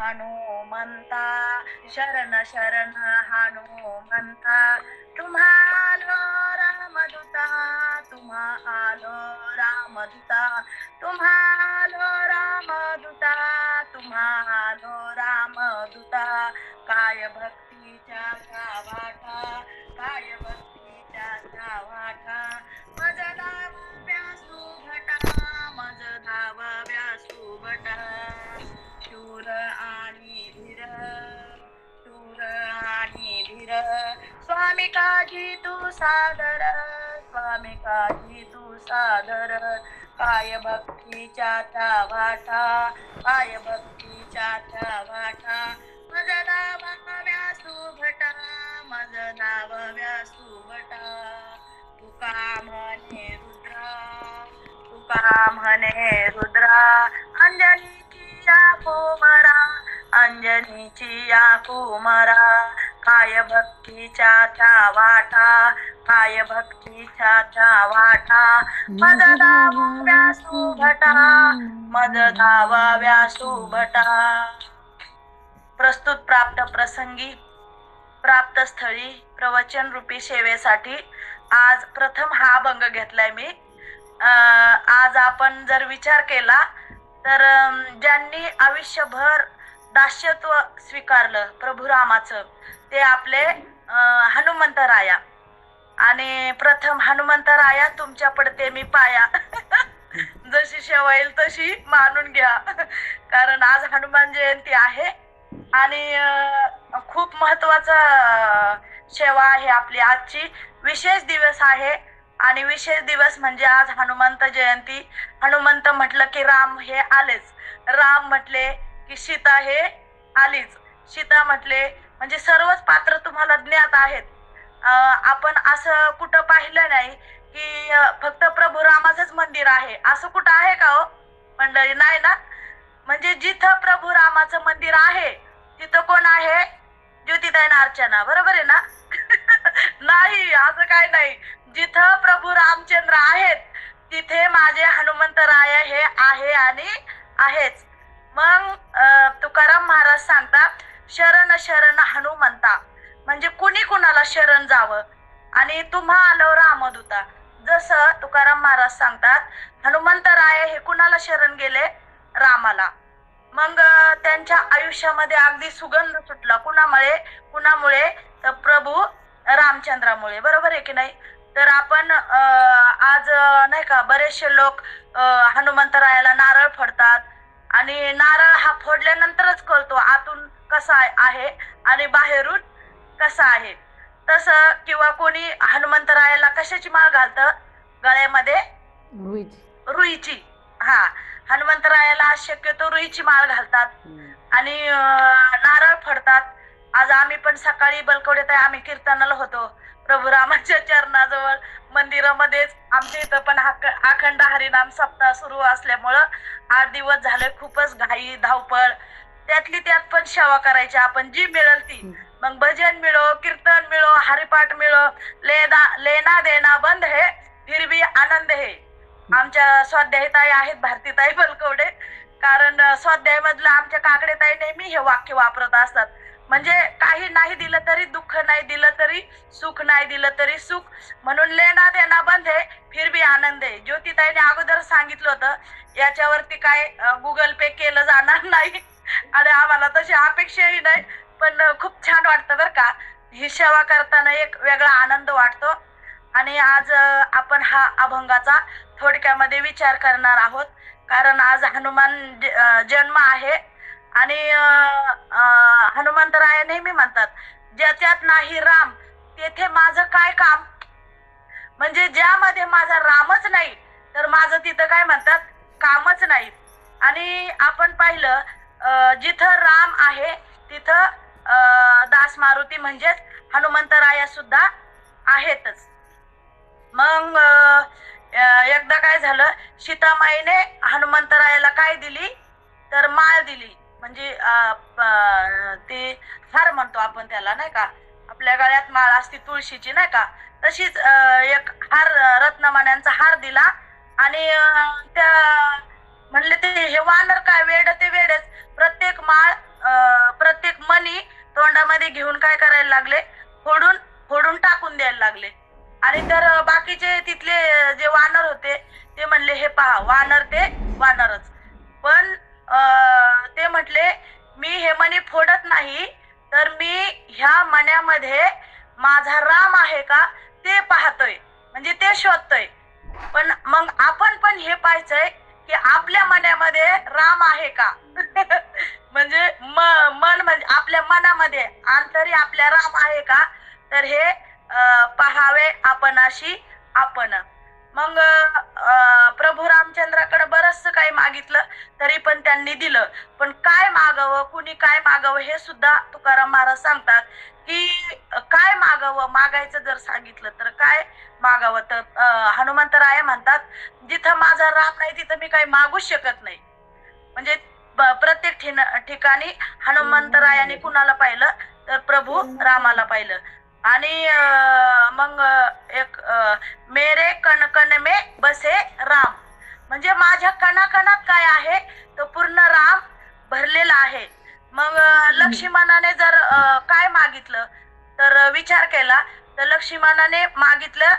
हनुमंता शरण शरण हनुमंता तुम्हालो रामदूता तुम्हालो रामदूता तुम्हालो रामदूता तुम्हालो रामदूता काय भक्तीच्या गावाटा काय भक्तीच्या गावाटा मज धाव्या सुभटा मज धाव्या सुभटा शूर आणि धीर शूर आणि धीर स्वामी काजी तू सादर स्वामी काजी तू सादर काय भक्तीच्या त्या वाटा काय भक्तीच्या त्या वाटा मज धाव्या सुभटा मज धाव्या सुभटा तुका म्हणे रुद्रा तुका म्हणे रुद्रा अंजनीची या कुमारा अंजनीची या कुमारा काय भक्तीच्या त्या वाटा काय भक्तीच्या त्या वाटा मज धावाव्या सुभटा मज धावाव्या सुभटा. प्रस्तुत प्राप्त प्रसंगी प्राप्त स्थळी प्रवचन रूपी सेवेसाठी आज प्रथम हा अभंग घेतलाय मी. आज आपण जर विचार केला तर ज्यांनी आयुष्यभर दास्यत्व स्वीकारलं प्रभू रामाचं ते आपले हनुमंतराया. आणि प्रथम हनुमंतराया तुमच्या पडते मी पाया जशी सेवा येईल तशी मानून घ्या कारण आज हनुमान जयंती आहे आणि खूप महत्वाचा सेवा आहे आपली आजची. विशेष दिवस आहे आणि विशेष दिवस म्हणजे आज हनुमंत जयंती. हनुमंत म्हटलं की राम हे आलेच, राम म्हटले की सीता हे आलीच, सीता म्हटले म्हणजे सर्वच पात्र तुम्हाला ज्ञात आहेत. आपण असं कुठं पाहिलं नाही की फक्त प्रभू रामाचंच मंदिर आहे असं कुठं आहे का हो मंडळी? नाही ना. म्हणजे जिथं प्रभू रामाचं मंदिर आहे तिथं कोण आहे? ज्योतिताई अर्चना, बरोबर आहे ना? नाही, असं काय नाही. जिथं प्रभू रामचंद्र आहेत तिथे माझे हनुमंतराय हे आहे आणि आहेच. मग तुकाराम महाराज सांगतात शरण शरण हनुमंता म्हणजे कुणी कुणाला शरण जावं आणि तुम्हा आलो रामदूता. जसं तुकाराम महाराज सांगतात हनुमंतराय हे कुणाला शरण गेले? रामाला. मग त्यांच्या आयुष्यामध्ये अगदी सुगंध सुटला. कुणामुळे? कुणामुळे? तर प्रभू रामचंद्रामुळे, बरोबर आहे की नाही? तर आपण आज नाही का बरेचसे लोक हनुमंतरायाला नारळ फोडतात आणि नारळ हा फोडल्यानंतरच कळतो आतून कसा आहे आणि बाहेरून कसा आहे. तसं किंवा कोणी हनुमंतरायाला कशाची माळ घालतं? गळ्यामध्ये रुईची. हा, हनुमंतरायाला शक्यतो रुईची माळ घालतात आणि नारळ फोडतात. आज आम्ही पण सकाळी बलकवड्यात आम्ही कीर्तनाला होतो प्रभू रामाच्या चरणाजवळ मंदिरामध्येच. आमच्या इथं पण अखंड हरिनाम सप्ताह सुरू असल्यामुळं 8 दिवस झाले खूपच घाई धावपळ. त्यातली त्यात पण सेवा करायची आपण जी मिळेल ती. मग भजन मिळो, कीर्तन मिळो, हरिपाठ मिळो, लेना देना बंद है फिर भी आनंद है. आमच्या स्वाध्यायताई आहेत भारतीताई बलकवडे, कारण स्वाध्याय मधलं आमच्या काकडेताई नेहमी हे वाक्य वापरत असतात. म्हणजे काही नाही दिलं तरी दुःख, नाही दिलं तरी सुख, नाही दिलं तरी सुख, म्हणून लेना देना बंद आहे फिर भी आनंद आहे. ज्योतिताईने अगोदर सांगितलं होतं याच्यावरती काय गुगल पे केलं जाणार नाही आणि आम्हाला तशी अपेक्षाही नाही, पण खूप छान वाटतं बरं का. ही सेवा करताना एक वेगळा आनंद वाटतो. आणि आज आपण हा अभंगाचा थोडक्यामध्ये विचार करणार आहोत कारण आज हनुमान जन्म आहे आणि हनुमंतराय नेहमी म्हणतात ज्याच्यात नाही राम तेथे माझं काय काम. म्हणजे ज्यामध्ये माझा रामच नाही तर माझं तिथं काय म्हणतात कामच नाही. आणि आपण पाहिलं जिथं राम आहे तिथं दास मारुती म्हणजेच हनुमंतराया सुद्धा आहेतच. मग एकदा काय झालं, सीतामाईने हनुमंतरायाला काय दिली तर माळ दिली. म्हणजे ते हार म्हणतो आपण त्याला, नाही का? आपल्या गळ्यात माळ असते तुळशीची, नाही का? तशीच एक हार, रत्नमण्यांचा हार दिला. आणि त्या म्हणले ते हे वानर काय वेड ते वेडच, प्रत्येक माळ प्रत्येक मणी तोंडामध्ये घेऊन काय करायला लागले, फोडून फोडून टाकून द्यायला लागले. आणि तर बाकीचे तिथले जे वानर होते ते म्हणले, हे पहा वानर ते वानरच. पण ते म्हटले, मी हे मणी फोडत नाही, तर मी ह्या मण्यामध्ये माझा राम आहे का ते पाहतोय, म्हणजे ते शोधतोय. पण मग आपण पण हे पाहायचंय की आपल्या मनामध्ये राम आहे का म्हणजे मन म्हणजे आपल्या मनामध्ये अंतरी आपल्या राम आहे का, तर हे पहावे आपणाशी आपण. मग प्रभू रामचंद्राकडे बरचसं काही मागितलं, तरी पण त्यांनी दिलं. पण काय मागावं, कुणी काय मागावं हे सुद्धा तुकाराम महाराज सांगतात की काय मागावं. मागायचं जर सांगितलं तर काय मागावं, तर हनुमंतराय म्हणतात, जिथं माझा राम नाही तिथं मी काही मागूच शकत नाही. म्हणजे प्रत्येक ठिकाणी हनुमंतरायाने कुणाला पाहिलं, तर प्रभू रामाला पाहिलं. आणि मग एक मेरे कण कण में बसे राम, म्हणजे माझ्या कणाकणात काय आहे, तर पूर्ण राम भरलेला आहे. मग लक्ष्मणाने जर काय मागितलं, तर विचार केला, तर लक्ष्मणाने मागितलं,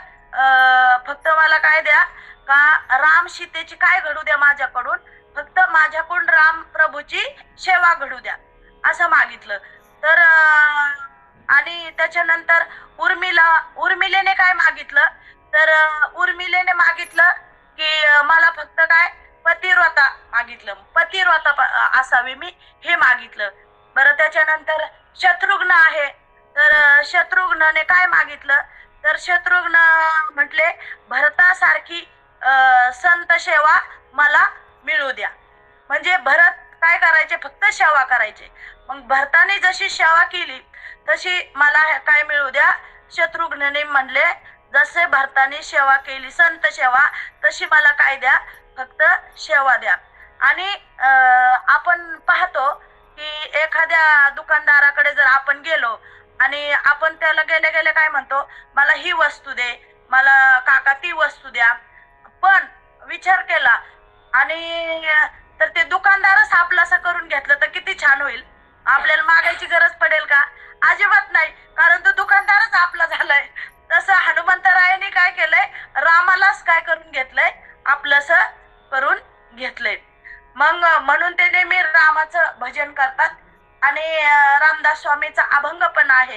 फक्त मला काय द्या, का राम सीतेची काय घडू द्या माझ्याकडून, फक्त माझ्याकडून राम प्रभूची सेवा घडू द्या, असं मागितलं. तर आणि त्याच्यानंतर उर्मिलेने काय मागितलं, तर उर्मिलेने मागितलं की मला फक्त काय पतिव्रता मागितलं, पतिव्रता असावी मी, हे मागितलं. बरं, त्याच्यानंतर शत्रुघ्न आहे, तर शत्रुघ्नने काय मागितलं, तर शत्रुघ्न म्हटले, भरतासारखी संत सेवा मला मिळू द्या. म्हणजे भरत काय करायचे, फक्त सेवा करायचे. मग भरताने जशी सेवा केली तशी मला काय मिळू द्या. शत्रुघ्नने म्हणले, जसे भरताने सेवा केली संत सेवा, तशी मला काय द्या, फक्त सेवा द्या. आणि आपण पाहतो की एखाद्या दुकानदाराकडे जर आपण गेलो आणि आपण त्याला गेले गेले काय म्हणतो, मला ही वस्तू दे, मला काका ती वस्तू द्या. पण विचार केला आणि तर ते दुकानदारच आपलासा करून घेतलं तर किती छान होईल. आपल्याला मागायची गरज पडेल का? अजिबात नाही, कारण तो दुकानदारच आपला झालाय. तसं हनुमंतरायाने काय केलंय, रामालाच काय करून घेतलंय, आपलंस करून घेतलंय. मग म्हणून ते नेहमी रामाचं भजन करतात. आणि रामदास स्वामीचा अभंग पण आहे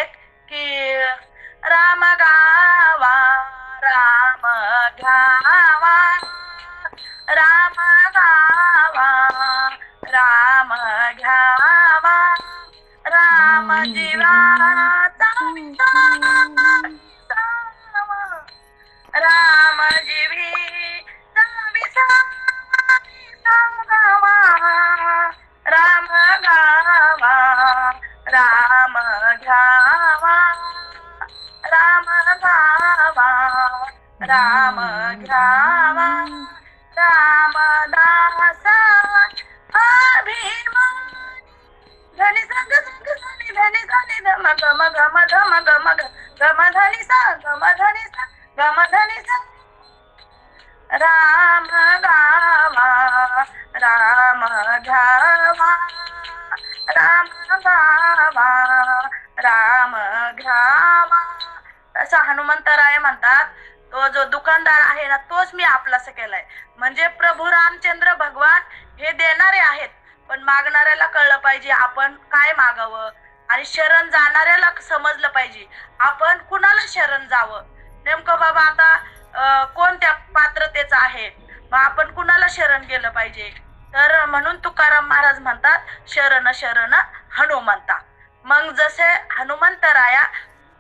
एक की राम गावा राम घ्यावा, राम गावा राम घ्यावा, राम जीवाचा विसावा, राम जीवीचा विसावा, राम गावा राम घ्यावा, राम गावा राम घ्यावा, रामदास अभिमानी, धनी संग संग धनी धनी धनी धम गम गम धम गम गम धनी सा गम धनी सा गम धनी सा, राम गावा राम घ्यावा, राम गावा राम घ्यावा. असं हनुमंतराय म्हणतात, तो जो दुकानदार आहे ना, तोच मी आपलास केलाय. म्हणजे प्रभू रामचंद्र भगवान हे देणारे आहेत, पण मागणाऱ्याला कळलं पाहिजे आपण काय मागावं. आणि शरण जाणाऱ्याला समजलं पाहिजे आपण कुणाला शरण जावं. नेमकं बाबा आता कोणत्या पात्रतेचं आहे, मग आपण कुणाला शरण गेलं पाहिजे. तर म्हणून तुकाराम महाराज म्हणतात, शरण शरण हनुमंता. मग जसे हनुमंतराया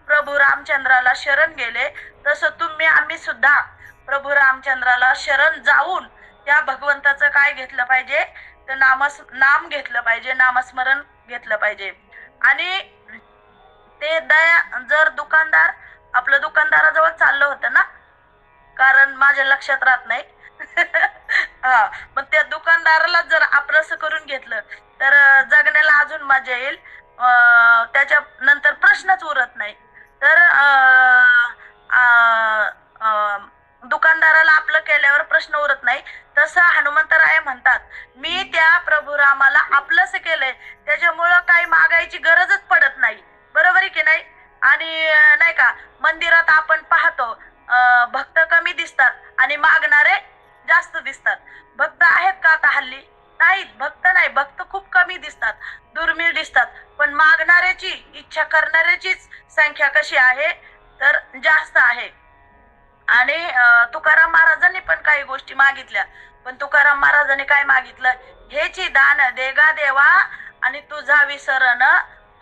प्रभू रामचंद्राला शरण गेले, तसं तुम्ही आम्ही सुद्धा प्रभू रामचंद्राला शरण जाऊन त्या भगवंताचं काय घेतलं पाहिजे, तर नाम घेतलं पाहिजे, नामस्मरण घेतलं पाहिजे. आणि ते दया जर दुकानदार आपलं दुकानदाराजवळ चाललं होतं ना, कारण माझ्या लक्षात राहत नाही हा, मग त्या दुकानदाराला जर आपलंसं करून घेतलं तर जगण्याला अजून मजा येईल, त्याच्या नंतर प्रश्नच उरत नाही. तर दुकानदाराला आपलं केल्यावर प्रश्न उरत नाही, तसं हनुमंतराय म्हणतात मी त्या प्रभू रामाला आपलंच केलंय, त्याच्यामुळं काही मागायची गरजच पडत नाही. बरोबर आहे की नाही? आणि नाही का मंदिरात आपण पाहतो भक्त कमी दिसतात आणि मागणारे जास्त दिसतात. भक्त आहेत का आता हल्ली? नाहीत. भक्त नाही, भक्त खूप कमी दिसतात, दुर्मिळ दिसतात. पण मागणाऱ्याची, इच्छा करणाऱ्याचीच संख्या कशी आहे तर जास्त आहे. आणि तुकाराम महाराजांनी पण काही गोष्टी मागितल्या, पण तुकाराम महाराजांनी काय मागितलं? हेची दान देगा देवा आणि तुझा विसरण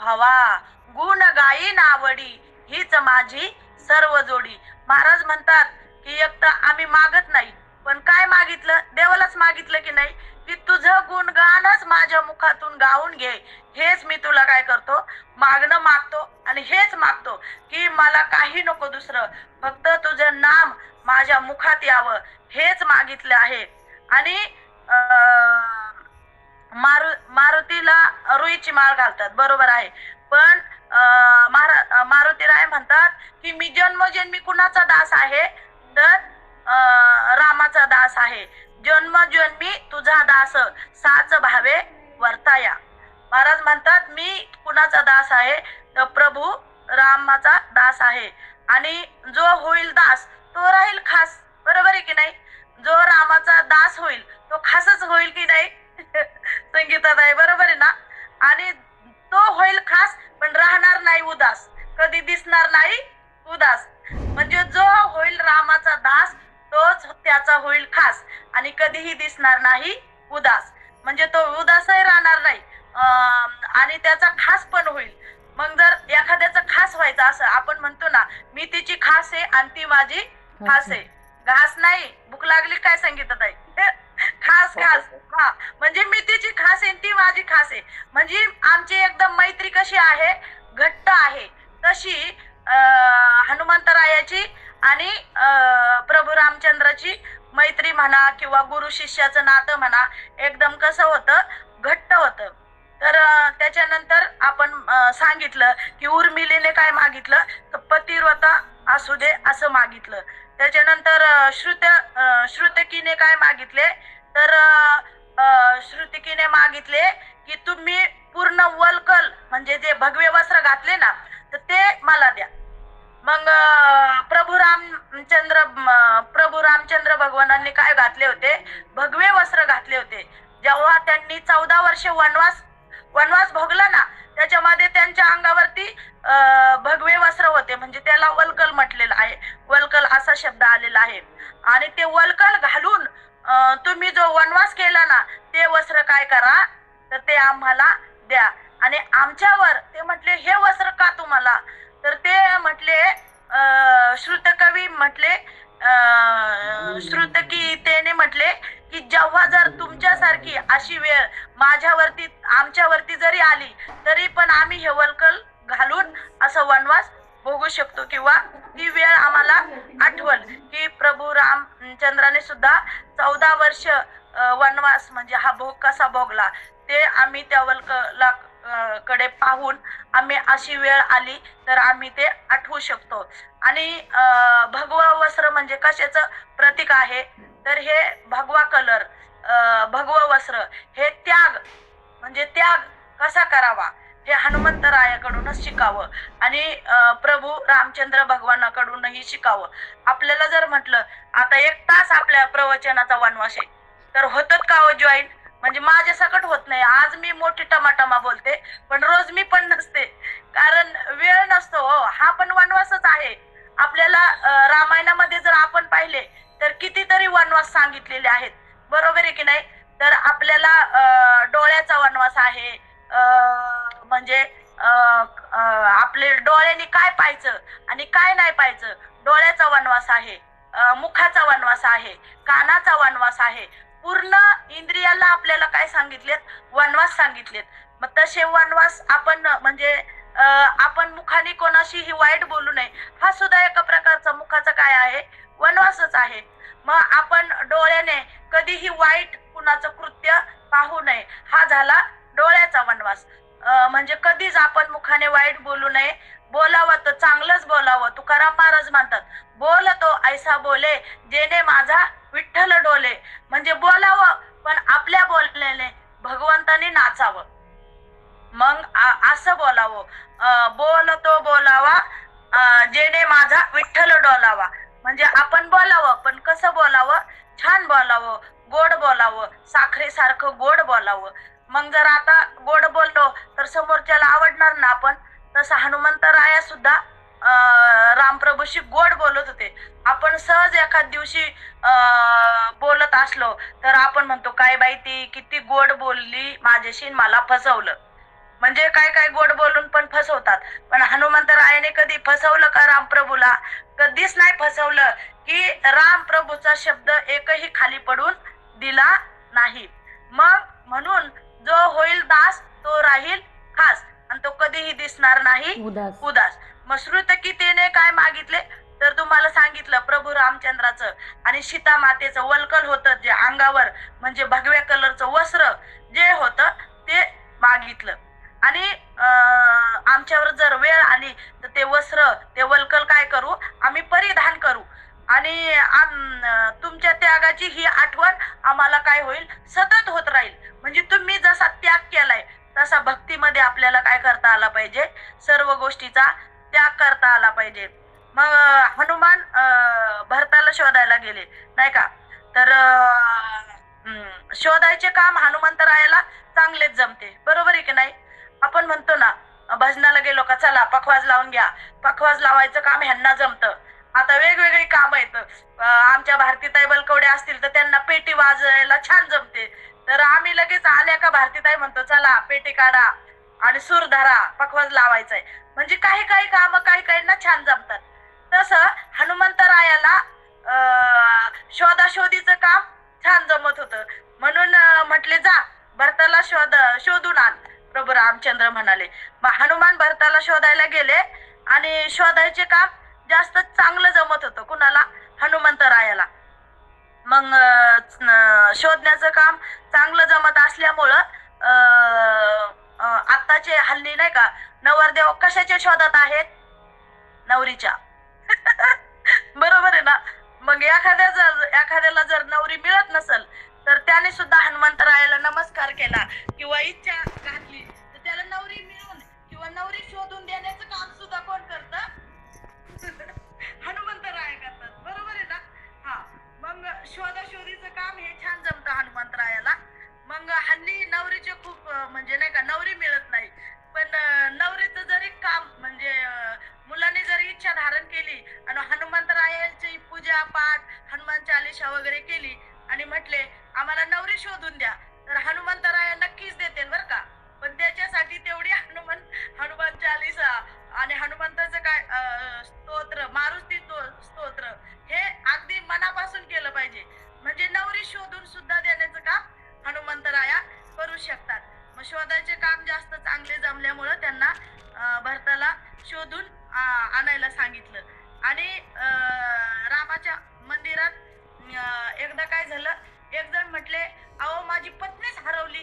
भावा, गुण गाई नावडी हीच माझी सर्व जोडी. महाराज म्हणतात की एक तर आम्ही मागत नाही, पण काय मागितलं? देवालाच मागितलं की नाही, की तुझं गुणगानच माझ्या मुखातून गाऊन घे. हेच मी तुला काय करतो, मागणं मागतो आणि हेच मागतो की मला काही नको दुसरं, फक्त तुझं नाम माझ्या मुखात यावं, हेच मागितलं आहे. आणि मारुतीला रुईची माळ घालतात, बरोबर आहे. पण मारुतीराय म्हणतात की मी जन्मजन्मी कुणाचा दास आहे तर रामाचा दास आहे. जन्मजन्मी तुझा दास साच भावे वर्ताया. महाराज म्हणतात मी कुणाचा दास आहे तर प्रभू रामाचा दास आहे. आणि जो होईल दास तो राहील खास. बरोबर आहे की नाही? जो रामाचा दास होईल तो खासच होईल की नाही? संगीतात आहे, बरोबर आहे ना? आणि तो होईल खास पण राहणार नाही उदास, कधी दिसणार नाही उदास. म्हणजे जो होईल रामाचा दास तोच त्याचा होईल खास आणि कधीही दिसणार नाही उदास. म्हणजे तो उदासही राहणार नाही आणि त्याचा खास पण होईल. मग जर एखाद्याचा खास व्हायचं असं, आपण म्हणतो ना मी तिची खास आहे आणि ती माझी खास आहे. घास नाही, भूक लागली काय सांगितलं ताई? खास खास. हा, म्हणजे मी तिची खास आहे ती माझी खास आहे. म्हणजे आमची एकदम मैत्री कशी आहे, घट्ट आहे. तशी हनुमंतरायाची आणि प्रभू रामचंद्राची मैत्री म्हणा किंवा गुरु शिष्याचं नातं म्हणा, एकदम कसं होतं, घट्ट होतं. तर त्याच्यानंतर आपण सांगितलं की उर्मिलेने काय मागितलं तर पतिव्रता असू दे असं मागितलं. त्याच्यानंतर श्रुतकीने काय मागितले तर श्रुतकीने मागितले की तुम्ही पूर्ण वल्कल म्हणजे जे भगवे वस्त्र घातले ना तर ते मला द्या. मग प्रभू रामचंद्र भगवानांनी काय घातले होते? भगवे वस्त्र घातले होते. जेव्हा त्यांनी 14 वर्षे वनवास भोगला ना, त्याच्यामध्ये त्यांच्या अंगावरती भगवे वस्त्र होते, म्हणजे त्याला वल्कल म्हटलेलं आहे. वल्कल असा शब्द आलेला आहे. आणि ते वल्कल घालून तुम्ही जो वनवास केला ना ते वस्त्र काय करा तर ते आम्हाला द्या. आणि आमच्यावर ते म्हटले हे वस्त्र का तुम्हाला? तर ते म्हटले श्रुतकवी म्हटले श्रुतकी त्याने म्हटले की जेव्हा जर तुमच्यासारखी अशी वेळ माझ्यावरती आमच्यावरती जरी आली तरी पण आम्ही हे वल्कल घालून असं वनवास भोगू शकतो, किंवा ती वेळ आम्हाला आठवल की प्रभू रामचंद्राने सुद्धा 14 वर्ष वनवास म्हणजे हा भोग कसा भोगला ते आम्ही त्या वल्कला कडे पाहून आम्ही अशी वेळ आली तर आम्ही ते आठवू शकतो. आणि भगवा वस्त्र म्हणजे कशाचं प्रतीक आहे तर हे भगवा कलर, भगवा वस्त्र हे त्याग, म्हणजे त्याग कसा करावा हे हनुमंतरायाकडूनच शिकावं आणि प्रभू रामचंद्र भगवानाकडूनही शिकावं. आपल्याला जर म्हटलं आता 1 तास आपल्या प्रवचनाचा वनवास आहे तर होतात का हो जॉईन? म्हणजे माझ्या सकट होत नाही. आज मी मोठी टमाटमा बोलते पण रोज मी पण नसते, कारण वेळ नसतो हो. हा पण वनवासच आहे. आपल्याला रामायणामध्ये जर आपण पाहिले तर कितीतरी वनवास सांगितलेले आहेत, बरोबर आहे की नाही? तर आपल्याला डोळ्याचा वनवास आहे, म्हणजे आपले डोळ्यांनी काय पाहायचं आणि काय नाही पाहायचं, डोळ्याचा वनवास आहे, मुखाचा वनवास आहे, कानाचा वनवास आहे. पूर्ण इंद्रियाला आपल्याला काय सांगितलेत? वनवास सांगितलेत. मग तसे वनवास आपण म्हणजे आपण मुखाने कोणाशीही वाईट बोलू नये, हा सुद्धा एका प्रकारचा मुखाचा काय आहे? वनवासच आहे. मग आपण डोळ्याने कधीही वाईट कुणाचं कृत्य पाहू नये, हा झाला डोळ्याचा वनवास. म्हणजे कधीच आपण मुखाने वाईट बोलू नये, बोलावं तर चांगलंच बोलावं. तुकाराम महाराज म्हणतात, बोल तो ऐसा बोले जेने माझा विठ्ठल डोले. म्हणजे बोलावं पण आपल्या बोलण्याने भगवंतानी नाचावं. मग असं बोलावं, बोल तो बोलावा जेने माझा विठ्ठल डोलावा. म्हणजे आपण बोलावं पण कसं बोलावं, छान बोलावं, गोड बोलावं, साखरेसारखं गोड बोलावं. मग जर आता गोड बोललो तर समोरच्याला आवडणार ना आपण. तसं हनुमंतराया सुद्धा रामप्रभूशी गोड बोलत होते. आपण सहज एखाद दिवशी बोलत असलो तर आपण म्हणतो, काय बाई ती किती गोड बोलली माझ्याशी, मला फसवलं. म्हणजे काय काय गोड बोलून पण फसवतात. पण हनुमंतरायाने कधी फसवलं का रामप्रभूला? कधीच नाही फसवलं. की रामप्रभूचा शब्द एकही खाली पडून दिला नाही. मग म्हणून जो होईल दास तो राहील खास, आणि तो कधीही दिसणार नाही उदास. मग श्रुतगीतेने काय मागितले तर तुम्हाला सांगितलं, प्रभू रामचंद्राचं आणि सीता मातेचं वल्कल होतं जे अंगावर, म्हणजे भगव्या कलरचं वस्त्र जे होतं ते मागितलं. आणि आमच्यावर जर वेळ आली तर ते वस्त्र, ते वल्कल काय करू, आम्ही परिधान करू. आणि तुमच्या त्यागाची ही आठवण आम्हाला काय होईल, सतत होत राहील. म्हणजे तुम्ही जसा त्याग केलाय तसा भक्तीमध्ये आपल्याला काय करता आला पाहिजे, सर्व गोष्टीचा त्याग करता आला पाहिजे. मग हनुमान भरताला शोधायला गेले नाही का. तर शोधायचे काम हनुमंतरायाला चांगलेच जमते, बरोबर आहे की नाही. आपण म्हणतो ना, भजनाला गेलो का चला पखवाज लावून घ्या, पखवाज लावायचं काम ह्यांना जमतं. आता वेगवेगळी काम आहेत. आमच्या भारतीताई बलकवडे असतील तर त्यांना पेटी वाजवायला छान जमते. तर आम्ही लगेच आल्या का भारतीताई म्हणतो, चला पेटी काढा आणि सूर धरा, पखवाज लावायचाय. म्हणजे काही काही काम काही काहींना छान जमतात. तसं हनुमंतरायाला शोधाशोधीचं काम छान जमत होतं. म्हणून म्हटले, जा भरताला शोधून आण. प्रभू रामचंद्र म्हणाले. मग हनुमान भरताला शोधायला गेले आणि शोधायचे काम जास्त चांगलं जमत होतं कुणाला, हनुमंतरायाला. मग शोधण्याचं काम चांगलं जमत असल्यामुळं आत्ताचे हल्ली नाही का नवरदेव कशाच्या शोधात आहेत, नवरीच्या. बरोबर आहे ना. मग एखाद्याला जर नवरी मिळत नसल तर त्याने सुद्धा हनुमंतरायाला नमस्कार केला किंवा इच्छा घातली तर त्याला नवरी मिळून किंवा नवरी शोधून देण्याचं काम सुद्धा कोण करतं, हनुमंतराय करतात. बरोबर आहे ना. हा, मग शोधाशोधीचं काम हे छान जमतं हनुमंतरायाला. मग हल्ली नवरीचे खूप म्हणजे नाही का नवरी मिळत नाही. पण नवरीचं जरी काम म्हणजे मुलांनी जरी इच्छा धारण केली आणि हनुमंतरायाची पूजा पाठ हनुमान चालीसा वगैरे केली आणि म्हटले आम्हाला नवरी शोधून द्या, तर हनुमंतराया नक्कीच देतील बरं का. पण त्याच्यासाठी तेवढी हनुमान चालीसा आणि हनुमंताचं काय स्तोत्र, मारुती स्तोत्र हे अगदी मनापासून केलं पाहिजे. म्हणजे नवरी शोधून सुद्धा देण्याचं काम हनुमंतराया करू शकतात. मग शोधायचे काम जास्त चांगले जमल्यामुळं त्यांना भरताला शोधून आणायला सांगितलं. आणि रामाच्या मंदिरात एकदा काय झालं, एक जण म्हटले, अहो माझी पत्नीच हरवली.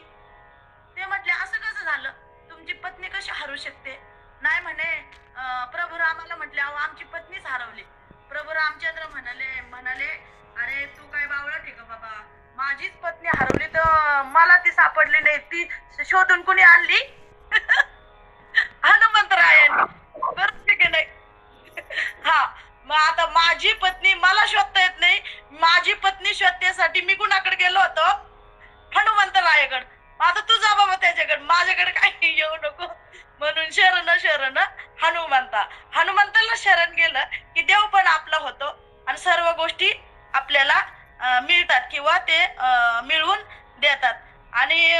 ते म्हटले, असं कसं झालं, तुमची पत्नी कशी हरवू शकते. नाही म्हणे, प्रभू रामाला म्हटले, अहो आमची पत्नीच हरवली. प्रभू रामचंद्र म्हणाले अरे तू काय बावळा आहे का बाबा, माझीच पत्नी हरवली तर मला ती सापडली नाही, ती शोधून कुणी आणली, हनुमंतरायाने. बरोबर की नाही. हा, मग आता माझी पत्नी मला शोधता येत नाही, माझी पत्नी शोधण्यासाठी मी कुणाकडे गेलो होतो, हनुमंतरायाकडे. आता तू जा बाबा त्याच्याकडे, माझ्याकडे काही येऊ नको. म्हणून शरण हनुमंताला शरण गेलं की देव पण आपला होतो आणि सर्व गोष्टी आपल्याला मिळतात किंवा ते मिळवून देतात. आणि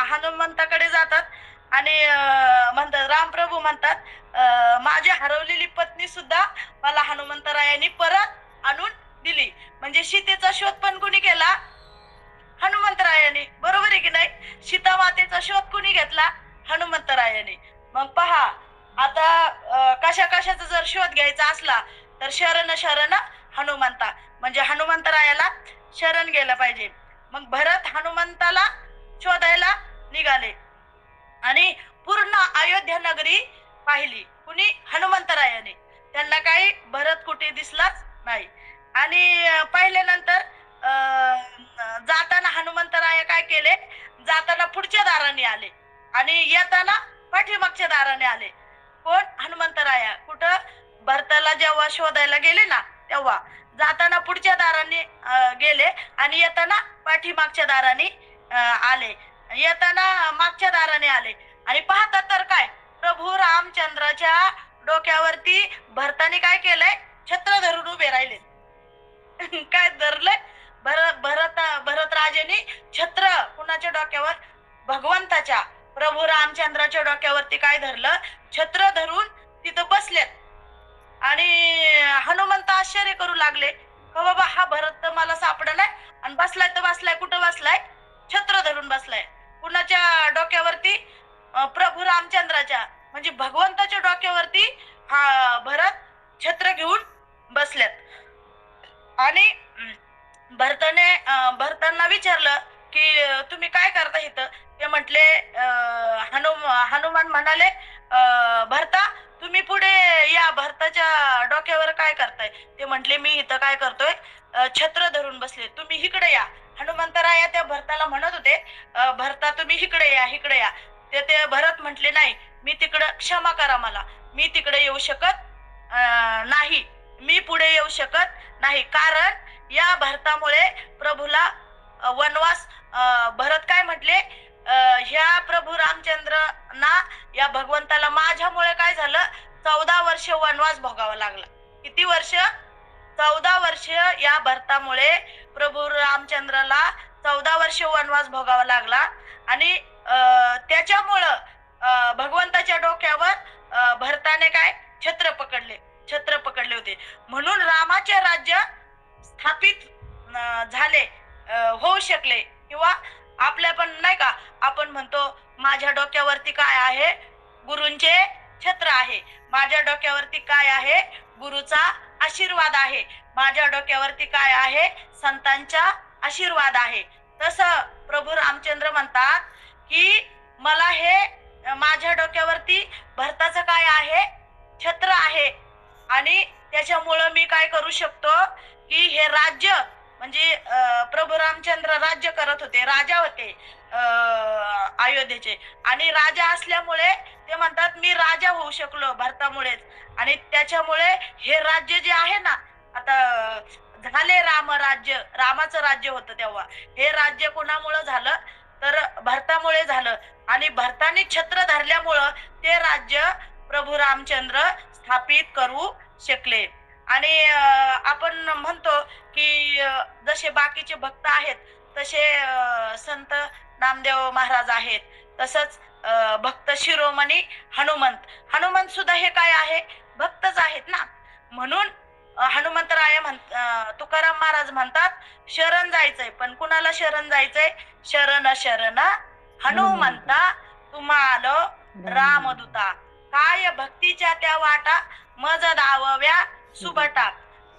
हनुमंताकडे जातात आणि म्हणतात, रामप्रभू म्हणतात माझी हरवलेली पत्नी सुद्धा मला हनुमंतरायांनी परत आणून दिली. म्हणजे सीतेचा शोध पण कोणी केला, हनुमंतरायाने. बरोबर आहे की नाही. सीता मातेचा शोध कोणी घेतला, हनुमंतरायाने. मग पहा आता कशाचा जर शोध घ्यायचा असला तर शरण हनुमंता, म्हणजे हनुमंतरायाला शरण गेलं पाहिजे. मग भरत हनुमंताला शोधायला निघाले आणि पूर्ण अयोध्या नगरी पाहिली. कुणी? हनुमंतरायाने. त्यांना काही भरत कुठे दिसलाच नाही. आणि पाहिल्यानंतर जाताना हनुमंतराया काय केले, जाताना पुढच्या दाराने आले आणि येताना पाठीमागच्या दाराने आले. कोण? हनुमंतराया. कुठं? भरताला जेव्हा शोधायला गेले ना, तेव्हा जाताना पुढच्या दाराने गेले आणि येताना पाठीमागच्या दाराने आले. येताना मागच्या दाराने आले आणि पाहतात तर काय, प्रभू रामचंद्राच्या डोक्यावरती भरताने काय केलंय, छत्र धरून उभे राहिले. काय धरलंय? भरत राजेने छत्र कुणाच्या डोक्यावर? भगवंताच्या, प्रभू रामचंद्राच्या डोक्यावरती काय धरलं? छत्र धरून तिथं बसलेत. आणि हनुमंत आश्चर्य करू लागले, का बाबा हा भरत तर मला सापडा नाही, आणि बसलाय तर बसलाय कुठं बसलाय? छत्र धरून बसलाय. कुणाच्या डोक्यावरती? प्रभू रामचंद्राच्या, म्हणजे भगवंताच्या डोक्यावरती हा भरत छत्र घेऊन बसल्यात. आणि भरतांना विचारलं की तुम्ही काय करता इथं? ते म्हटले, हनुमान म्हणाले, भरता तुम्ही पुढे या, भरताच्या डोक्यावर काय करताय? ते म्हटले, मी इथं काय करतोय, छत्र धरून बसले, तुम्ही इकडे या. हनुमंतराया त्या भरताला म्हणत होते, भरता तुम्ही इकडे या, इकडे या. ते भरत म्हटले, नाही मी तिकडं, क्षमा करा मला, मी तिकडे येऊ शकत नाही, मी पुढे येऊ शकत नाही, कारण या भरतामुळे प्रभूला वनवास, भरत काय म्हटले, ह्या प्रभू रामचंद्रना, या भगवंताला माझ्यामुळे काय झालं, 14 वर्ष वनवास भोगावा लागला. किती वर्ष? 14 वर्ष या भरतामुळे प्रभू रामचंद्राला 14 वर्ष वनवास भोगावा लागला. आणि त्याच्यामुळं भगवंताच्या डोक्यावर भरताने काय, छत्र पकडले होते. म्हणून रामाचे राज्य स्थापित झाले, होऊ शकले. किंवा आपल्या पण नाही का, आपण म्हणतो माझ्या डोक्यावरती काय आहे? गुरूंचे छत्र आहे. माझ्या डोक्यावरती काय आहे? गुरुचा आशीर्वाद आहे. माझ्या डोक्यावरती काय आहे? संतांचा आशीर्वाद आहे. तसं प्रभू रामचंद्र म्हणतात की मला हे माझ्या डोक्यावरती भरताचं काय आहे? छत्र आहे. आणि त्याच्यामुळं मी काय करू शकतो की हे राज्य, म्हणजे प्रभू रामचंद्र राज्य करत होते, राजा होते अयोध्येचे. आणि राजा असल्यामुळे ते म्हणतात मी राजा होऊ शकलो भरतामुळेच. आणि त्याच्यामुळे हे राज्य जे आहे ना, आता झाले रामराज्य, रामाचं राज्य होतं तेव्हा, हे राज्य कोणामुळं झालं? तर भरतामुळे झालं. आणि भरताने छत्र धरल्यामुळं ते राज्य प्रभू रामचंद्र स्थापित करू शकले. आणि आपण म्हणतो की जसे बाकीचे भक्त आहेत तसे संत नामदेव महाराज आहेत, तसंच भक्त शिरोमणी हनुमंत सुद्धा हे काय आहे? भक्तच आहेत ना. म्हणून हनुमंतराय तुकाराम महाराज म्हणतात, शरण जायचंय, पण कुणाला शरण जायचंय? शरण शरण हनुमंता, तुम्हाला रामदूता, काय भक्तीच्या त्या वाटा, मज दावव्या सुबटा.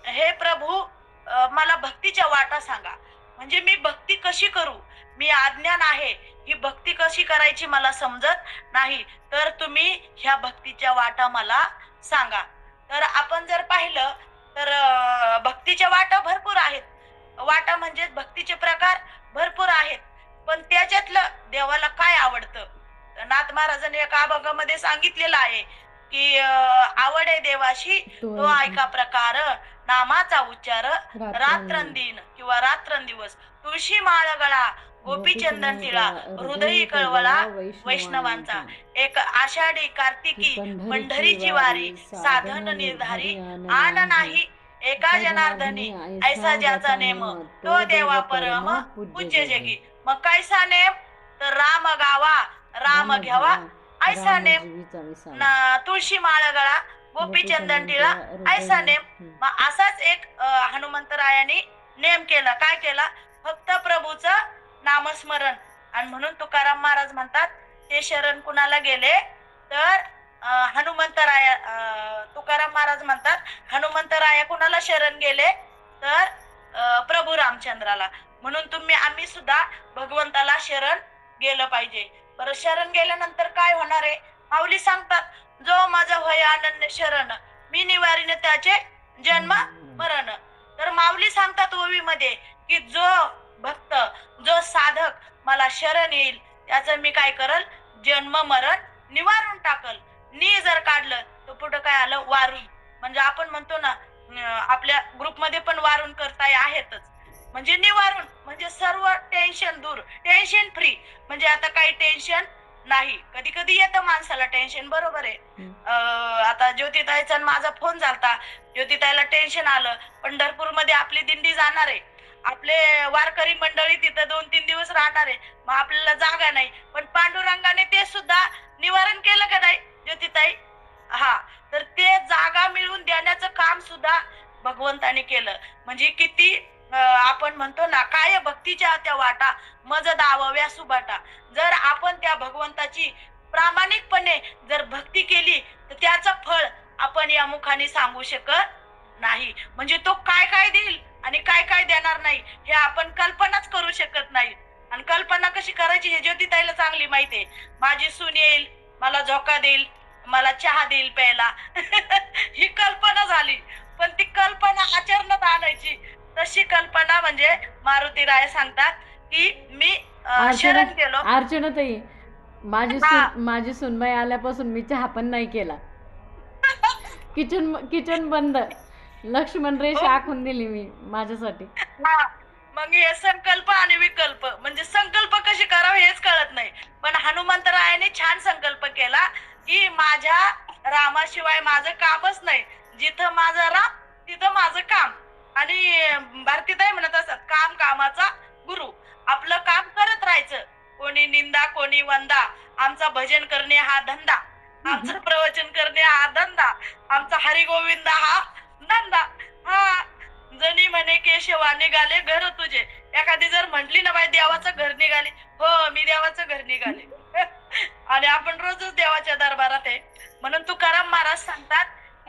हे प्रभू, मला भक्तीच्या वाटा सांगा, म्हणजे मी भक्ती कशी करू? मी अज्ञान आहे, ही भक्ती कशी करायची मला समजत नाही, तर तुम्ही ह्या भक्तीच्या वाटा मला सांगा. तर आपण जर पाहिलं तर भक्तीच्या वाटा भरपूर आहेत. वाटा म्हणजे भक्तीचे प्रकार भरपूर आहेत. पण त्याच्यातलं देवाला काय आवडतं? नाथ महाराजांनी एका अभंगामध्ये सांगितलेलं आहे की आवड आहे देवाशी तो ऐका प्रकार, नामाचा उच्चार रात्रंदिन किंवा रात्रंदिवस, तुळशी माळ गळा, गोपीचंदन टिळा, हृदयी कळवळा वैष्णवांचा, एक आषाढी कार्तिकी पंढरीची वारी, साधन निर्धारी आन नाही एका जनार्दनी, ऐसा ज्याचा नेम तो देवा परम पूज्य जगी. मग कैसा नेम? तर राम गावा, राम घ्यावा, ऐसा नेम. तुळशी माळ गळा, गोपीचंदन टिळा, ऐसा नेम. मग असाच एक हनुमंतरायाने नेम केला. काय केला? फक्त प्रभूचं नामस्मरण. आणि म्हणून तुकाराम महाराज म्हणतात, ते शरण कुणाला गेले? तर हनुमंतराया. तुकाराम महाराज म्हणतात हनुमंतराया कुणाला शरण गेले? तर प्रभू रामचंद्राला. म्हणून आम्ही सुद्धा भगवंताला शरण गेलं पाहिजे. बरं, शरण गेल्यानंतर काय होणार आहे? माऊली सांगतात, जो माझा भय अनन्य शरण, मी निवारीन त्याचे जन्म मरण. तर माऊली सांगतात ओवीमध्ये की जो भक्त, जो साधक मला शरण येईल त्याचं मी काय करल? जन्म मरण निवारून टाकल. नी जर काढलं तर पुढं काय आलं? वारून. म्हणजे आपण म्हणतो ना, आपल्या ग्रुपमध्ये पण वारून करताय आहेतच, म्हणजे निवारून, म्हणजे सर्व टेन्शन दूर, टेन्शन फ्री. म्हणजे आता काही टेन्शन नाही. कधी कधी येतं माणसाला टेन्शन, बरोबर आहे. आता ज्योतिताईचा माझा फोन झालता, ज्योतिताईला टेन्शन आलं, पंढरपूरमध्ये आपली दिंडी जाणार आहे, आपले वारकरी मंडळी तिथं 2-3 दिवस राहणार आहे, मग आपल्याला जागा नाही, पण पांडुरंगाने ते सुद्धा निवारण केलं का नाही ज्योतिताई? हा. तर ते जागा मिळवून देण्याचं काम सुद्धा भगवंताने केलं. म्हणजे किती आपण म्हणतो ना, काय भक्तीच्या त्या वाटा मज दावव्या सुबाटा. जर आपण त्या भगवंताची प्रामाणिकपणे जर भक्ती केली तर त्याचं फळ आपण या मुखाने सांगू शकत नाही. म्हणजे तो काय काय देईल आणि काय काय देणार नाही हे आपण कल्पनाच करू शकत नाही. आणि कल्पना कशी करायची हे ज्योतिताईला चांगली माहिती आहे. माझी सून येईल, मला झोका देईल, मला चहा देईल प्यायला ही कल्पना झाली. पण ती कल्पना आचरणात आणायची, तशी कल्पना म्हणजे मारुती राय सांगतात की मी शरण गेलो. अर्चनाताई, माझी सुनबाई आल्यापासून मी चहा पण नाही केला. किचन बंद. लक्ष्मण रेषा आखून दिली मी माझ्यासाठी. मग हे संकल्प आणि विकल्प, म्हणजे संकल्प कशी करावे हेच कळत नाही. पण हनुमंतरायाने छान संकल्प केला की माझ्या रामाशिवाय माझं कामच नाही, जिथं माझा राम तिथं माझं काम. आणि भारतीताई म्हणत असतात, काम कामाचा गुरु. आपलं काम करत राहायचं, कोणी निंदा कोणी वंदा, आमचा भजन करणे हा धंदा, आमचं प्रवचन करणे हा धंदा, आमचा हरिगोविंद हा धंदा. हा. जणी म्हणे केशवा निघाले घर तुझे. एखादी जर म्हटली ना बाई देवाचं घर निघाले, हो मी देवाचं घर निघाले आणि आपण रोजच देवाच्या दरबारात आहे. म्हणून तुकाराम महाराज सांगतात,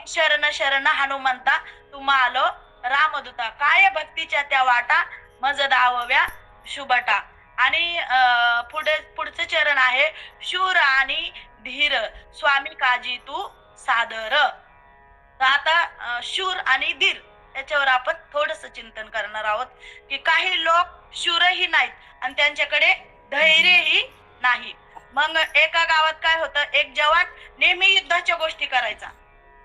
शरण शरण हनुमंता तुम्हा आलो रामदूता, काय भक्तीच्या त्या वाटा मज दावव्या शुभटा. आणि पुढचं चरण आहे, शूर आणि धीर स्वामी काजी तू सादर. तर आता शूर आणि धीर याच्यावर आपण थोडस चिंतन करणार आहोत की काही लोक शूरही नाहीत आणि त्यांच्याकडे धैर्यही नाही. मग एका गावात काय होतं, एक जवान नेहमी युद्धाच्या गोष्टी करायचा.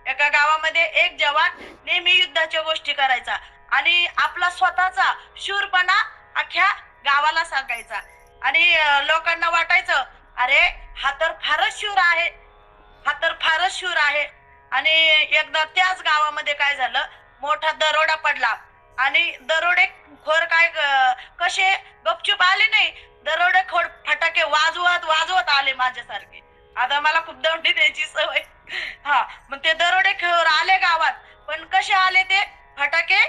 एका गावामध्ये एक जवान नेहमी युद्धाच्या गोष्टी करायचा आणि आपला स्वतःचा शूरपणा अख्ख्या गावाला सांगायचा. आणि लोकांना वाटायचं, अरे हा तर फारच शूर आहे, हा तर फारच शूर आहे. आणि एकदा त्याच गावामध्ये काय झालं, मोठा दरोडा पडला आणि दरोडेखोर काय कसे गपचूप आले नाही, दरोडेखोर फटाके वाजवत वाजवत आले माझ्यासारखे. आता मला खूप दंडी द्यायची सवय. हा. मग ते दरोडेखोर आले गावात, पण कसे आले? ते फटाके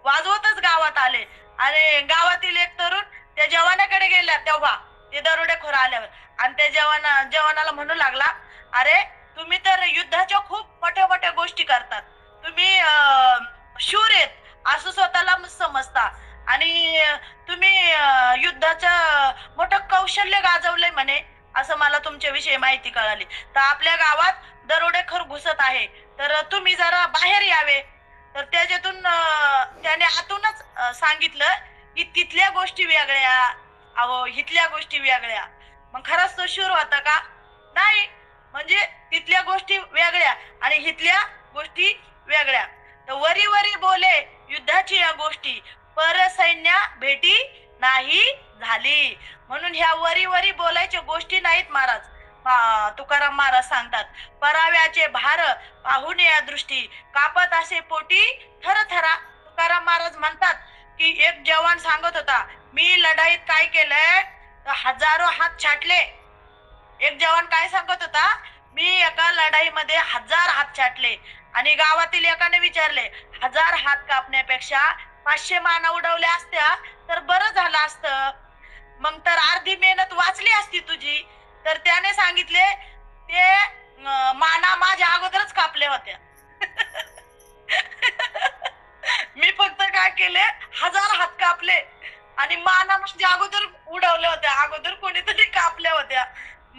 वाजवतच गावात आले. आणि गावातील एक तरुण त्या जवानाकडे गेला तेव्हा ते दरोडेखोर आल्यावर, आणि त्या जवानाला म्हणू लागला, अरे तुम्ही तर युद्धाच्या खूप मोठ्या मोठ्या गोष्टी करतात, तुम्ही शूर आहेत असं स्वतःला समजता, आणि तुम्ही युद्धाचं मोठं कौशल्य गाजवलंय म्हणे, असं मला तुमच्याविषयी माहिती कळाली. तर आपल्या गावात दरोडेखोर घुसत आहे, तर तुम्ही जरा बाहेर यावे. तर त्याच्यातून त्याने आतूनच सांगितलं की तिथल्या गोष्टी वेगळ्या, अहो इथल्या गोष्टी वेगळ्या. मग खरंच तो शूर होता का? नाही. म्हणजे तिथल्या गोष्टी वेगळ्या आणि इथल्या गोष्टी वेगळ्या. तर वरी वरी बोले युद्धाची या गोष्टी, पर सैन्य भेटी नाही झाली. म्हणून ह्या वरी वरी बोलायच्या गोष्टी नाहीत महाराज. तुकाराम महाराज सांगतात, पराव्याचे भार पाहून या दृष्टी कापत असे पोटी थरथरा. तुकाराम महाराज म्हणतात की एक जवान सांगत होता, मी लढाईत काय केलंय तर हजारो हात छाटले. एक जवान काय सांगत होता, मी एका लढाईमध्ये 1000 हात छाटले. आणि गावातील एकाने विचारले, 1000 हात कापण्यापेक्षा 500 माना उडवल्या असत्या तर बरं झालं असतं, मग तर अर्धी मेहनत वाचली असती तुझी. तर त्याने सांगितले, ते माना माझ्या अगोदरच कापल्या होत्या मी फक्त काय केले, 1000 हात कापले आणि माना म्हणजे अगोदर उडवल्या होत्या, अगोदर कोणीतरी कापल्या होत्या.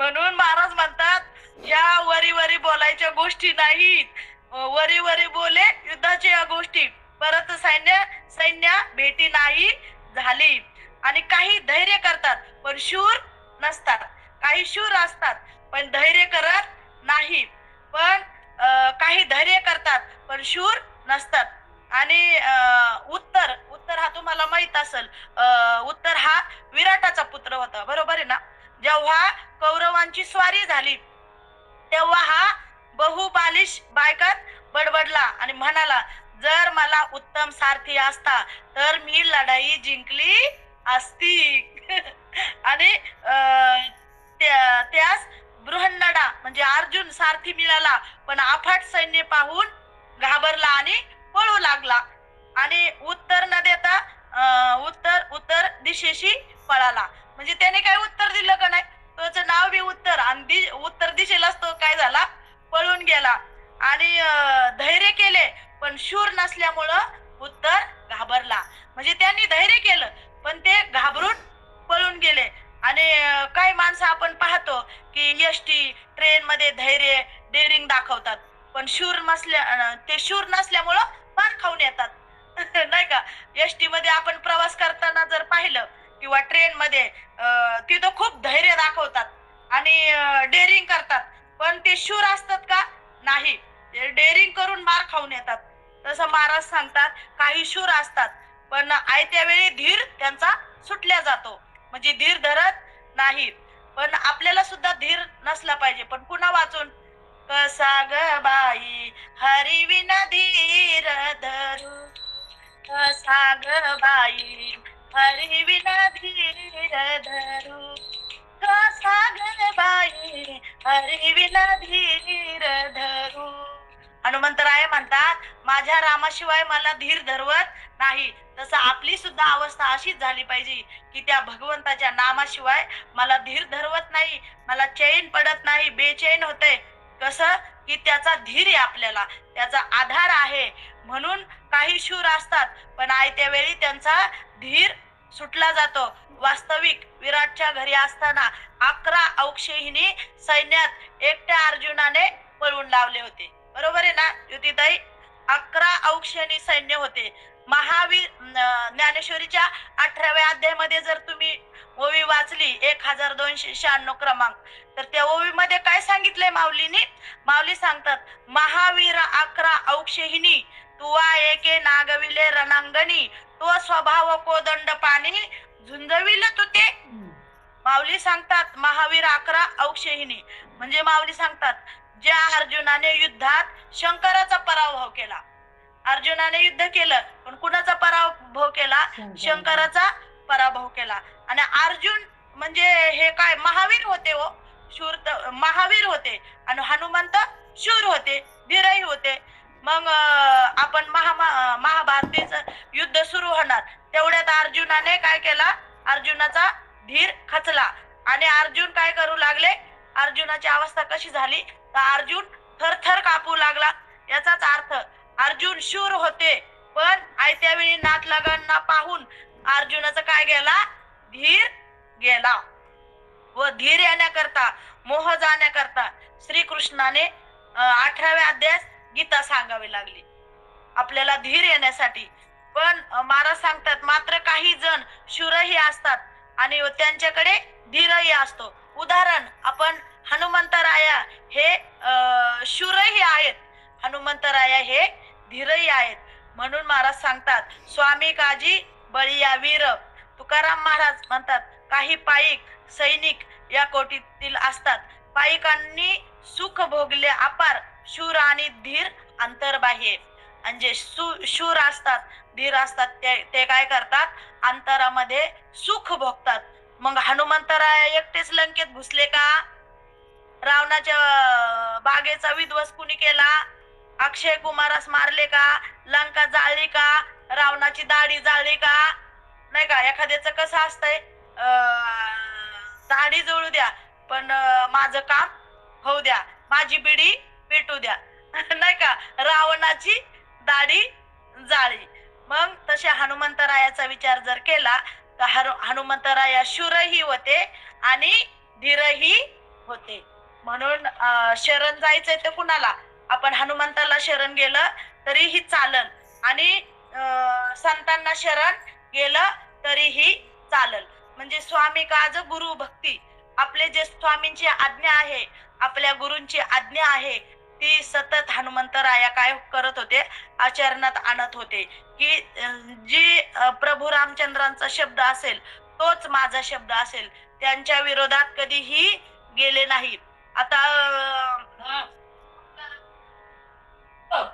म्हणून महाराज म्हणतात ह्या वरी वरी बोलायच्या गोष्टी नाहीत, वरी वरी बोले युद्धाच्या या गोष्टी, परत सैन्य भेटी नाही झाली. आणि काही धैर्य करतात पण शूर नसतात, काही शूर असतात पण धैर्य करत नाही, पण काही धैर्य करतात पण शूर नसतात. आणि उत्तर हा तुम्हाला माहित असेल, उत्तर हा विराटाचा पुत्र होता, बरोबर आहे ना. जेव्हा कौरवांची स्वारी झाली तेव्हा हा बहुबालिश बायकात बडबडला आणि म्हणाला, जर मला उत्तम सारथी असता तर मी लढाई जिंकली असती. आणि त्यास बृहन्नडा म्हणजे अर्जुन सारथी मिळाला, पण अफाट सैन्य पाहून घाबरला आणि पळू लागला आणि उत्तर न देता उत्तर दिशेशी पळाला. म्हणजे त्याने काय उत्तर दिलं का नाही, त्याचं नाव बी उत्तर आणि उत्तर दिशेलाच तो काय झाला, पळून गेला. आणि धैर्य केले पण शूर नसल्यामुळं उत्तर घाबरला. म्हणजे त्यांनी धैर्य केलं पण ते घाबरून पळून गेले. आणि काही माणसं आपण पाहतो की एसटी ट्रेन मध्ये धैर्य डेअरिंग दाखवतात, पण ते शूर नसल्यामुळं मार खाऊन येतात. नाही का. एसटी मध्ये आपण प्रवास करताना जर पाहिलं किंवा ट्रेन मध्ये तिथं खूप धैर्य दाखवतात आणि डेअरिंग करतात, पण ते शूर असतात का, नाही, डेअरिंग करून मार खाऊन येतात. तसं महाराज सांगतात काही शूर असतात पण आयत्या वेळी धीर त्यांचा सुटल्या जातो, म्हणजे धीर धरत नाही. पण आपल्याला सुद्धा धीर नसला पाहिजे, पण पुन्हा वाचून, कसा ग बाई हरी विना धीर धरू, कसा ग बाई हरी विना धीर धरू, कसा ग बाई हरी विना धीर धरू. हनुमंतराय म्हणतात माझ्या रामाशिवाय मला धीर धरवत नाही. तसं आपली सुद्धा अवस्था अशीच झाली पाहिजे की त्या भगवंताच्या नामाशिवाय मला धीर धरवत नाही, मला चैन पडत नाही, बेचैन होते. कसं की त्याचा धीर आहे, आपल्याला त्याचा आधार आहे. म्हणून काही शूर असतात पण आयत्या वेळी त्यांचा धीर सुटला जातो. वास्तविक विराटच्या घरी असताना 11 औक्षहिणी सैन्यात एकट्या अर्जुनाने पळून लावले होते, बरोबर आहे ना युतीताई. 11 औक्षहिणी सैन्य होते. महावीर ज्ञानेश्वरीच्या 18व्या अध्यायामध्ये जर तुम्ही ओवी वाचली 1296 क्रमांक, तर त्या ओवी मध्ये काय सांगितलंय माऊलीने, माऊली सांगतात महावीर 11 औक्षहिणी तुवा एके नागविले रणांगणी, तो स्वभाव कोदंड पाणी झुंजविल तुते. माऊली सांगतात महावीर 11 औक्षहिणी म्हणजे माऊली सांगतात ज्या अर्जुनाने युद्धात शंकराचा पराभव केला. अर्जुनाने युद्ध केलं पण कुणाचा पराभव केला, शंकराचा पराभव केला. आणि अर्जुन म्हणजे हे काय महावीर होते, हो शूर महावीर होते, आणि हनुमंत शूर होते, धीरही होते. मग आपण महाभारतीचं युद्ध सुरू होणार तेवढ्यात अर्जुनाने काय केला, अर्जुनाचा धीर खचला आणि अर्जुन काय करू लागले, अर्जुनाची अवस्था कशी झाली तर अर्जुन थरथर कापू लागला. याचाच अर्थ अर्जुन शूर होते पण आयत्या वेळी नाथ लगांना पाहून अर्जुनाचा काय गेला, धीर गेला. व धीर येण्याकरता, मोह जाण्याकरता श्रीकृष्णाने 18व्या अध्यायात गीता सांगावी लागली आपल्याला धीर येण्यासाठी. पण महाराज सांगतात मात्र काही जण शूरही असतात आणि त्यांच्याकडे धीरही असतो. उदाहरण आपण हनुमंतराया हे शूरही आहेत, हनुमंतराया हे धीरही आहेत. म्हणून महाराज सांगतात स्वामी काजी बळीया वीर. तुकाराम महाराज म्हणतात काही पायिक सैनिक या कोटीतील असतात, पायिकांनी सुख भोगले अपार, शूर आणि धीर अंतर्बाह्य. आणि जे शूर असतात, धीर असतात ते काय करतात, अंतरामध्ये सुख भोगतात. मग हनुमंतराय एकटेच लंकेत घुसले का, रावणाच्या बागेचा विध्वंस कुणी केला, अक्षय कुमारास मारले का, लंका जाळली का, रावणाची दाढी जाळली का, नाही का. एखाद्याचं कसं असतंय, दाढी जळू द्या पण माझं काम होऊ द्या, माझी बिडी पेटू द्या, नाही का. रावणाची दाढी जाळी. मग तसे हनुमंतरायाचा विचार जर केला तर हनुमंतराया शूरही होते आणि धीरही होते. म्हणून शरण जायचंय तर कुणाला, आपण हनुमंताला शरण गेलं तरीही चालल आणि संतांना शरण गेलं तरीही चालल. म्हणजे स्वामी काज गुरु भक्ती, आपले जे स्वामींची आज्ञा आहे, आपल्या गुरूंची आज्ञा आहे, ती सतत हनुमंतराया काय करत होते, आचरणात आणत होते. की जी प्रभू रामचंद्रांचा शब्द असेल तोच माझा शब्द असेल, त्यांच्या विरोधात कधीही गेले नाही. आता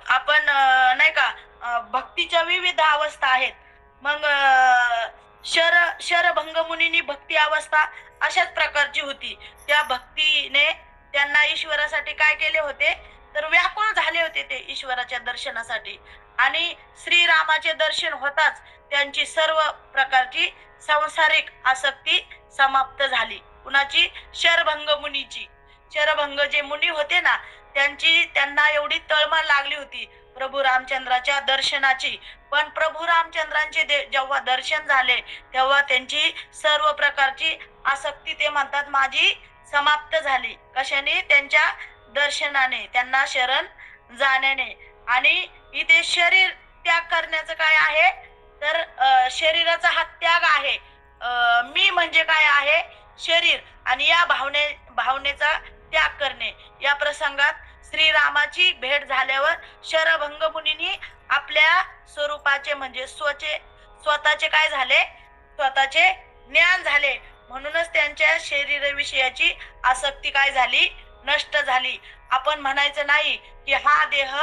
आपण नाही का भक्तीच्या विविध अवस्था आहेत. मग शरभंग मुनींनी भक्ती अवस्था अशाच प्रकारची होती. त्या भक्तीने त्यांना ईश्वरासाठी काय केले होते, तर व्याकुळ झाले होते ते ईश्वराच्या दर्शनासाठी. आणि श्रीरामाचे दर्शन होताच त्यांची सर्व प्रकारची सांसारिक आसक्ती समाप्त झाली. कुणाची? शरभंग मुनीची. शरभंग जे मुनी होते ना, त्यांना एवढी तळमळ लागली होती प्रभू रामचंद्राच्या दर्शनाची. पण प्रभू रामचंद्रांचे जेव्हा दर्शन झाले तेव्हा त्यांची सर्व प्रकारची आसक्ती, ते म्हणतात, माझी समाप्त झाली. कशाने? त्यांच्या दर्शनाने, त्यांना शरण जाण्याने. आणि इथे शरीर त्याग करण्याचं काय आहे, तर शरीराचा हा त्याग आहे. मी म्हणजे काय आहे? शरीर. आणि या भावनेचा त्याग करणे. या प्रसंगात श्रीरामाची भेट झाल्यावर शरभंग मुनींनी आपल्या स्वरूपाचे म्हणजे स्वतःचे काय झाले, स्वतःचे ज्ञान झाले. म्हणूनच त्यांच्या शरीराविषयाची आसक्ती काय झाली, नष्ट झाली. आपण म्हणायचं नाही की हा देह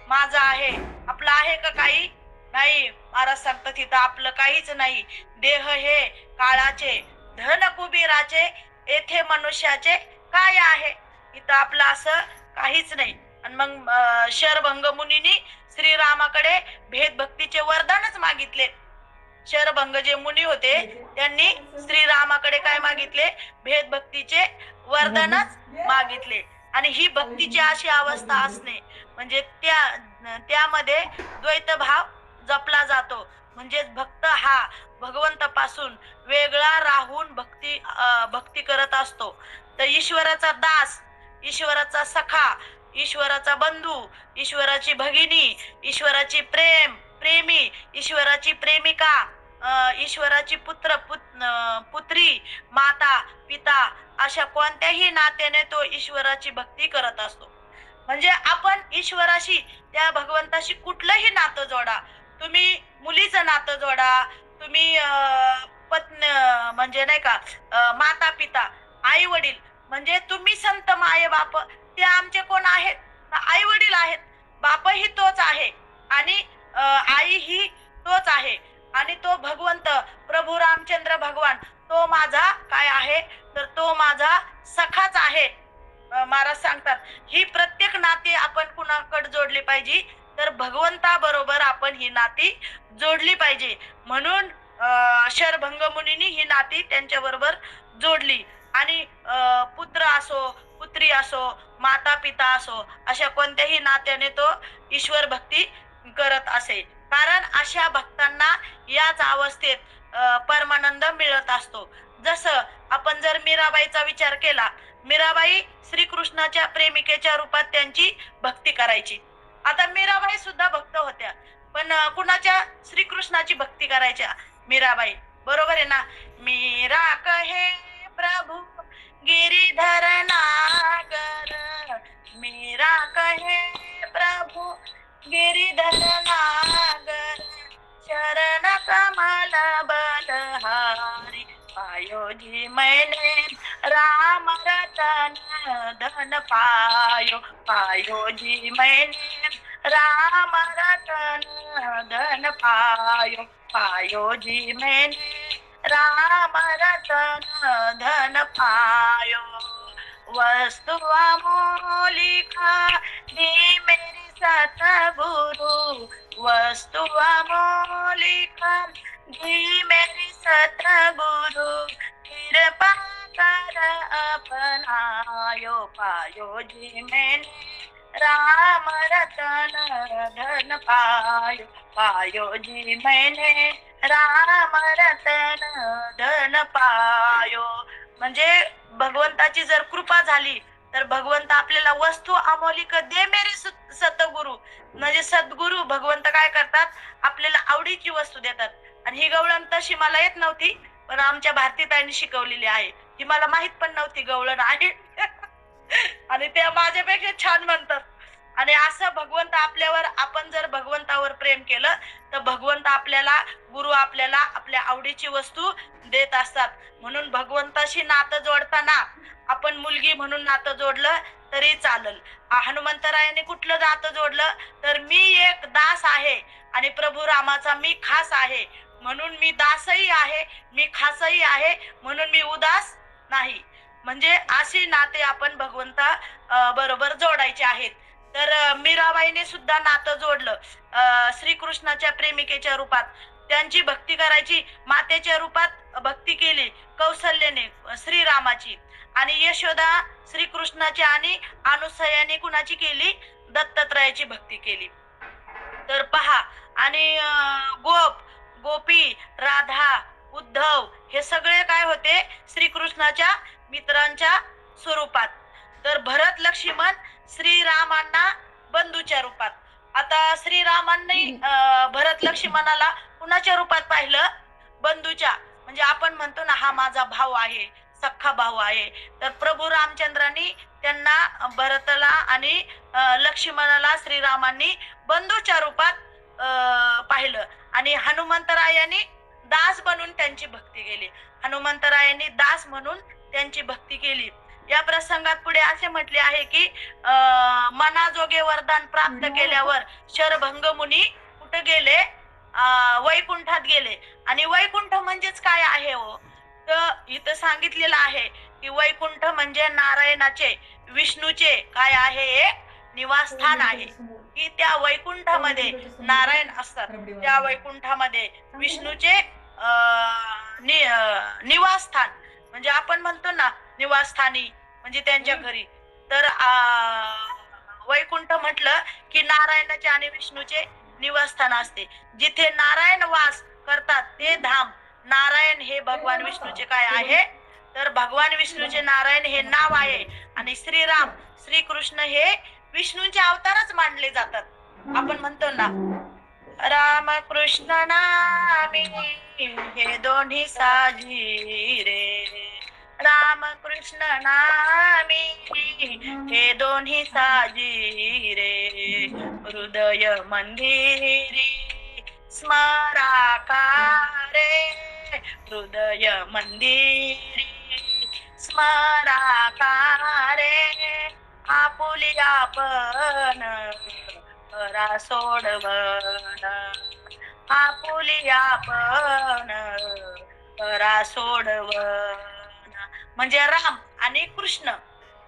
माझा आहे, आपला आहे का काही? नाही. महाराज सांगतात तिथं आपलं काहीच नाही. देह हे काळाचे, धन कुबेराचे, येथे मनुष्याचे काय आहे? इथं आपलं असं काहीच नाही. आणि मग शरभंग मुनींनी श्रीरामाकडे भेदभक्तीचे वरदानच मागितले. शरभंग जे मुनी होते त्यांनी श्रीरामाकडे काय मागितले? भेदभक्तीचे वरदानच मागितले. आणि ही भक्तीची अशी अवस्था असणे म्हणजे त्यामध्ये द्वैत भाव जपला जातो. म्हणजे भक्त हा भगवंतापासून वेगळा राहून भक्ती करत असतो. तर ईश्वराचा दास, ईश्वराचा सखा, ईश्वराचा बंधू, ईश्वराची भगिनी, ईश्वराची प्रेमी, ईश्वराची प्रेमिका, ईश्वराची पुत्री, माता, पिता, अशा कोणत्याही नात्याने तो ईश्वराची भक्ती करत असतो. म्हणजे आपण ईश्वराशी, त्या भगवंताशी कुठलंही नातं जोडा. तुम्ही मुलीचं नातं जोडा, तुम्ही म्हणजे नाही का माता पिता, आई वडील, म्हणजे तुम्ही संत माये बाप, ते आमचे कोण आहेत? आई वडील आहेत. बापही तोच आहे आणि आई ही तोच आहे. आणि तो भगवंत प्रभू रामचंद्र भगवान, तो माझा काय आहे, तर तो माझा सखाच आहे. महाराज सांगतात ही प्रत्येक नाती आपण कुणाकडे जोडली पाहिजे, तर भगवंता बरोबर आपण ही नाती जोडली पाहिजे. म्हणून शरभंग मुनींनी ही नाती त्यांच्या बरोबर जोडली. आणि पुत्र असो, पुत्री असो, माता पिता असो, अशा कोणत्याही नात्याने तो ईश्वर भक्ती करत असे. कारण अशा भक्तांना याच अवस्थेत परमानंद मिळत असतो. जसं आपण जर मीराबाईचा विचार केला, मीराबाई श्रीकृष्णाच्या प्रेमिकेच्या रूपात त्यांची भक्ती करायची. आता मीराबाई सुद्धा भक्त होत्या, पण कुणाच्या? श्रीकृष्णाची भक्ती करायच्या मीराबाई. बरोबर आहे ना? मीरा कहे प्रभु गिरिधर नागर, मीरा कहे प्रभु गिरिधर नागर, शरण कमल बलहारी, पायो जी मैंने राम रतन धन पायो, पायो जी मैंने राम रतन धन पायो, पायो जी मैंने राम रतन धन पायो। वस्तु अमोलिका दी मेरी सतगुरु, वस्तु अमोलिका दी मेरी सतगुरु, कृपा कर अपनायो, पायो जी मैंने राम रतन धन पायो, पायो जी मैंने राम रतन धन पायो। म्हणजे भगवंताची जर कृपा झाली तर भगवंत आपल्याला वस्तू अमोलिक दे मेरे सतगुरु, म्हणजे सद्गुरु भगवंत काय करतात, आपल्याला आवडीची वस्तू देतात। आणि ही गवळण तशी मला येत नव्हती, पण आमच्या भारतीताईंनी शिकवलेली आहे, ही मला माहित पण नव्हती गवळण आहे आणि ते माझ्यापेक्षा छान म्हणतात। आणि असं भगवंत आपल्यावर, आपण जर भगवंतावर प्रेम केलं तर भगवंत आपल्याला, गुरु आपल्याला आपल्या आवडीची वस्तू देत असतात। म्हणून भगवंताशी नातं जोडताना आपण मुलगी म्हणून नातं जोडलं तरी चालल। हनुमंतरायाने कुठलं नातं जोडलं तर मी एक दास आहे आणि प्रभू रामाचा मी खास आहे, म्हणून मी दासही आहे, मी खासही आहे, म्हणून मी उदास नाही। म्हणजे असे नाते आपण भगवंता बरोबर जोडायचे आहेत। तर मीराबाईने सुद्धा नातं जोडलं श्रीकृष्णाच्या प्रेमिकेच्या रूपात, त्यांची भक्ती करायची, मातेच्या रूपात भक्ती केली कौशल्याने श्रीरामाची, आणि यशोदा श्रीकृष्णाची आणि अनुसयाने कुणाची केली, दत्तात्रयाची भक्ती केली। तर पहा, आणि गोपी, राधा, उद्धव हे सगळे काय होते, श्रीकृष्णाच्या मित्रांच्या स्वरूपात। तर भरत लक्ष्मण श्रीरामांना बंधूच्या रूपात। आता श्रीरामांनी भरत लक्ष्मणाला कुणाच्या रूपात पाहिलं, बंधूच्या, म्हणजे आपण म्हणतो ना हा माझा भाऊ आहे, सख्खा भाऊ आहे। तर प्रभू रामचंद्रांनी त्यांना, भरतला आणि लक्ष्मणाला श्रीरामांनी बंधूच्या रूपात पाहिलं, आणि हनुमंतरायांनी दास बनून त्यांची भक्ती केली, हनुमंतरायांनी दास म्हणून त्यांची भक्ती केली। या प्रसंगात पुढे असे म्हटले आहे की मनाजोगे वरदान प्राप्त केल्यावर शरभंग मुनी कुठे गेले, वैकुंठात गेले। आणि वैकुंठ म्हणजेच काय आहे हो, तर इथं सांगितलेलं आहे की वैकुंठ म्हणजे नारायणाचे, विष्णूचे काय आहे, एक निवासस्थान आहे, की त्या वैकुंठामध्ये नारायण असतात, त्या वैकुंठामध्ये विष्णूचे निवासस्थान, म्हणजे आपण म्हणतो ना निवासस्थानी, म्हणजे त्यांच्या घरी। तर वैकुंठ म्हटलं की नारायणाचे आणि विष्णूचे निवासस्थान असते, जिथे नारायण वास करतात ते धाम। नारायण हे भगवान विष्णूचे काय आहे, तर भगवान विष्णूचे नारायण हे नाव आहे, आणि श्रीराम श्रीकृष्ण हे विष्णूंचे अवतारच मानले जातात। आपण म्हणतो ना राम कृष्ण नामी हे दोन्ही साजी रे, राम कृष्ण नामी हे दोन्ही साजी रे, हृदय मंदिरी स्मराकारे, हृदय मंदिरी स्मराकारे, आपुली आपण परा सोडवन, आपुली आपण परा सोडवन, म्हणजे राम आणि कृष्ण,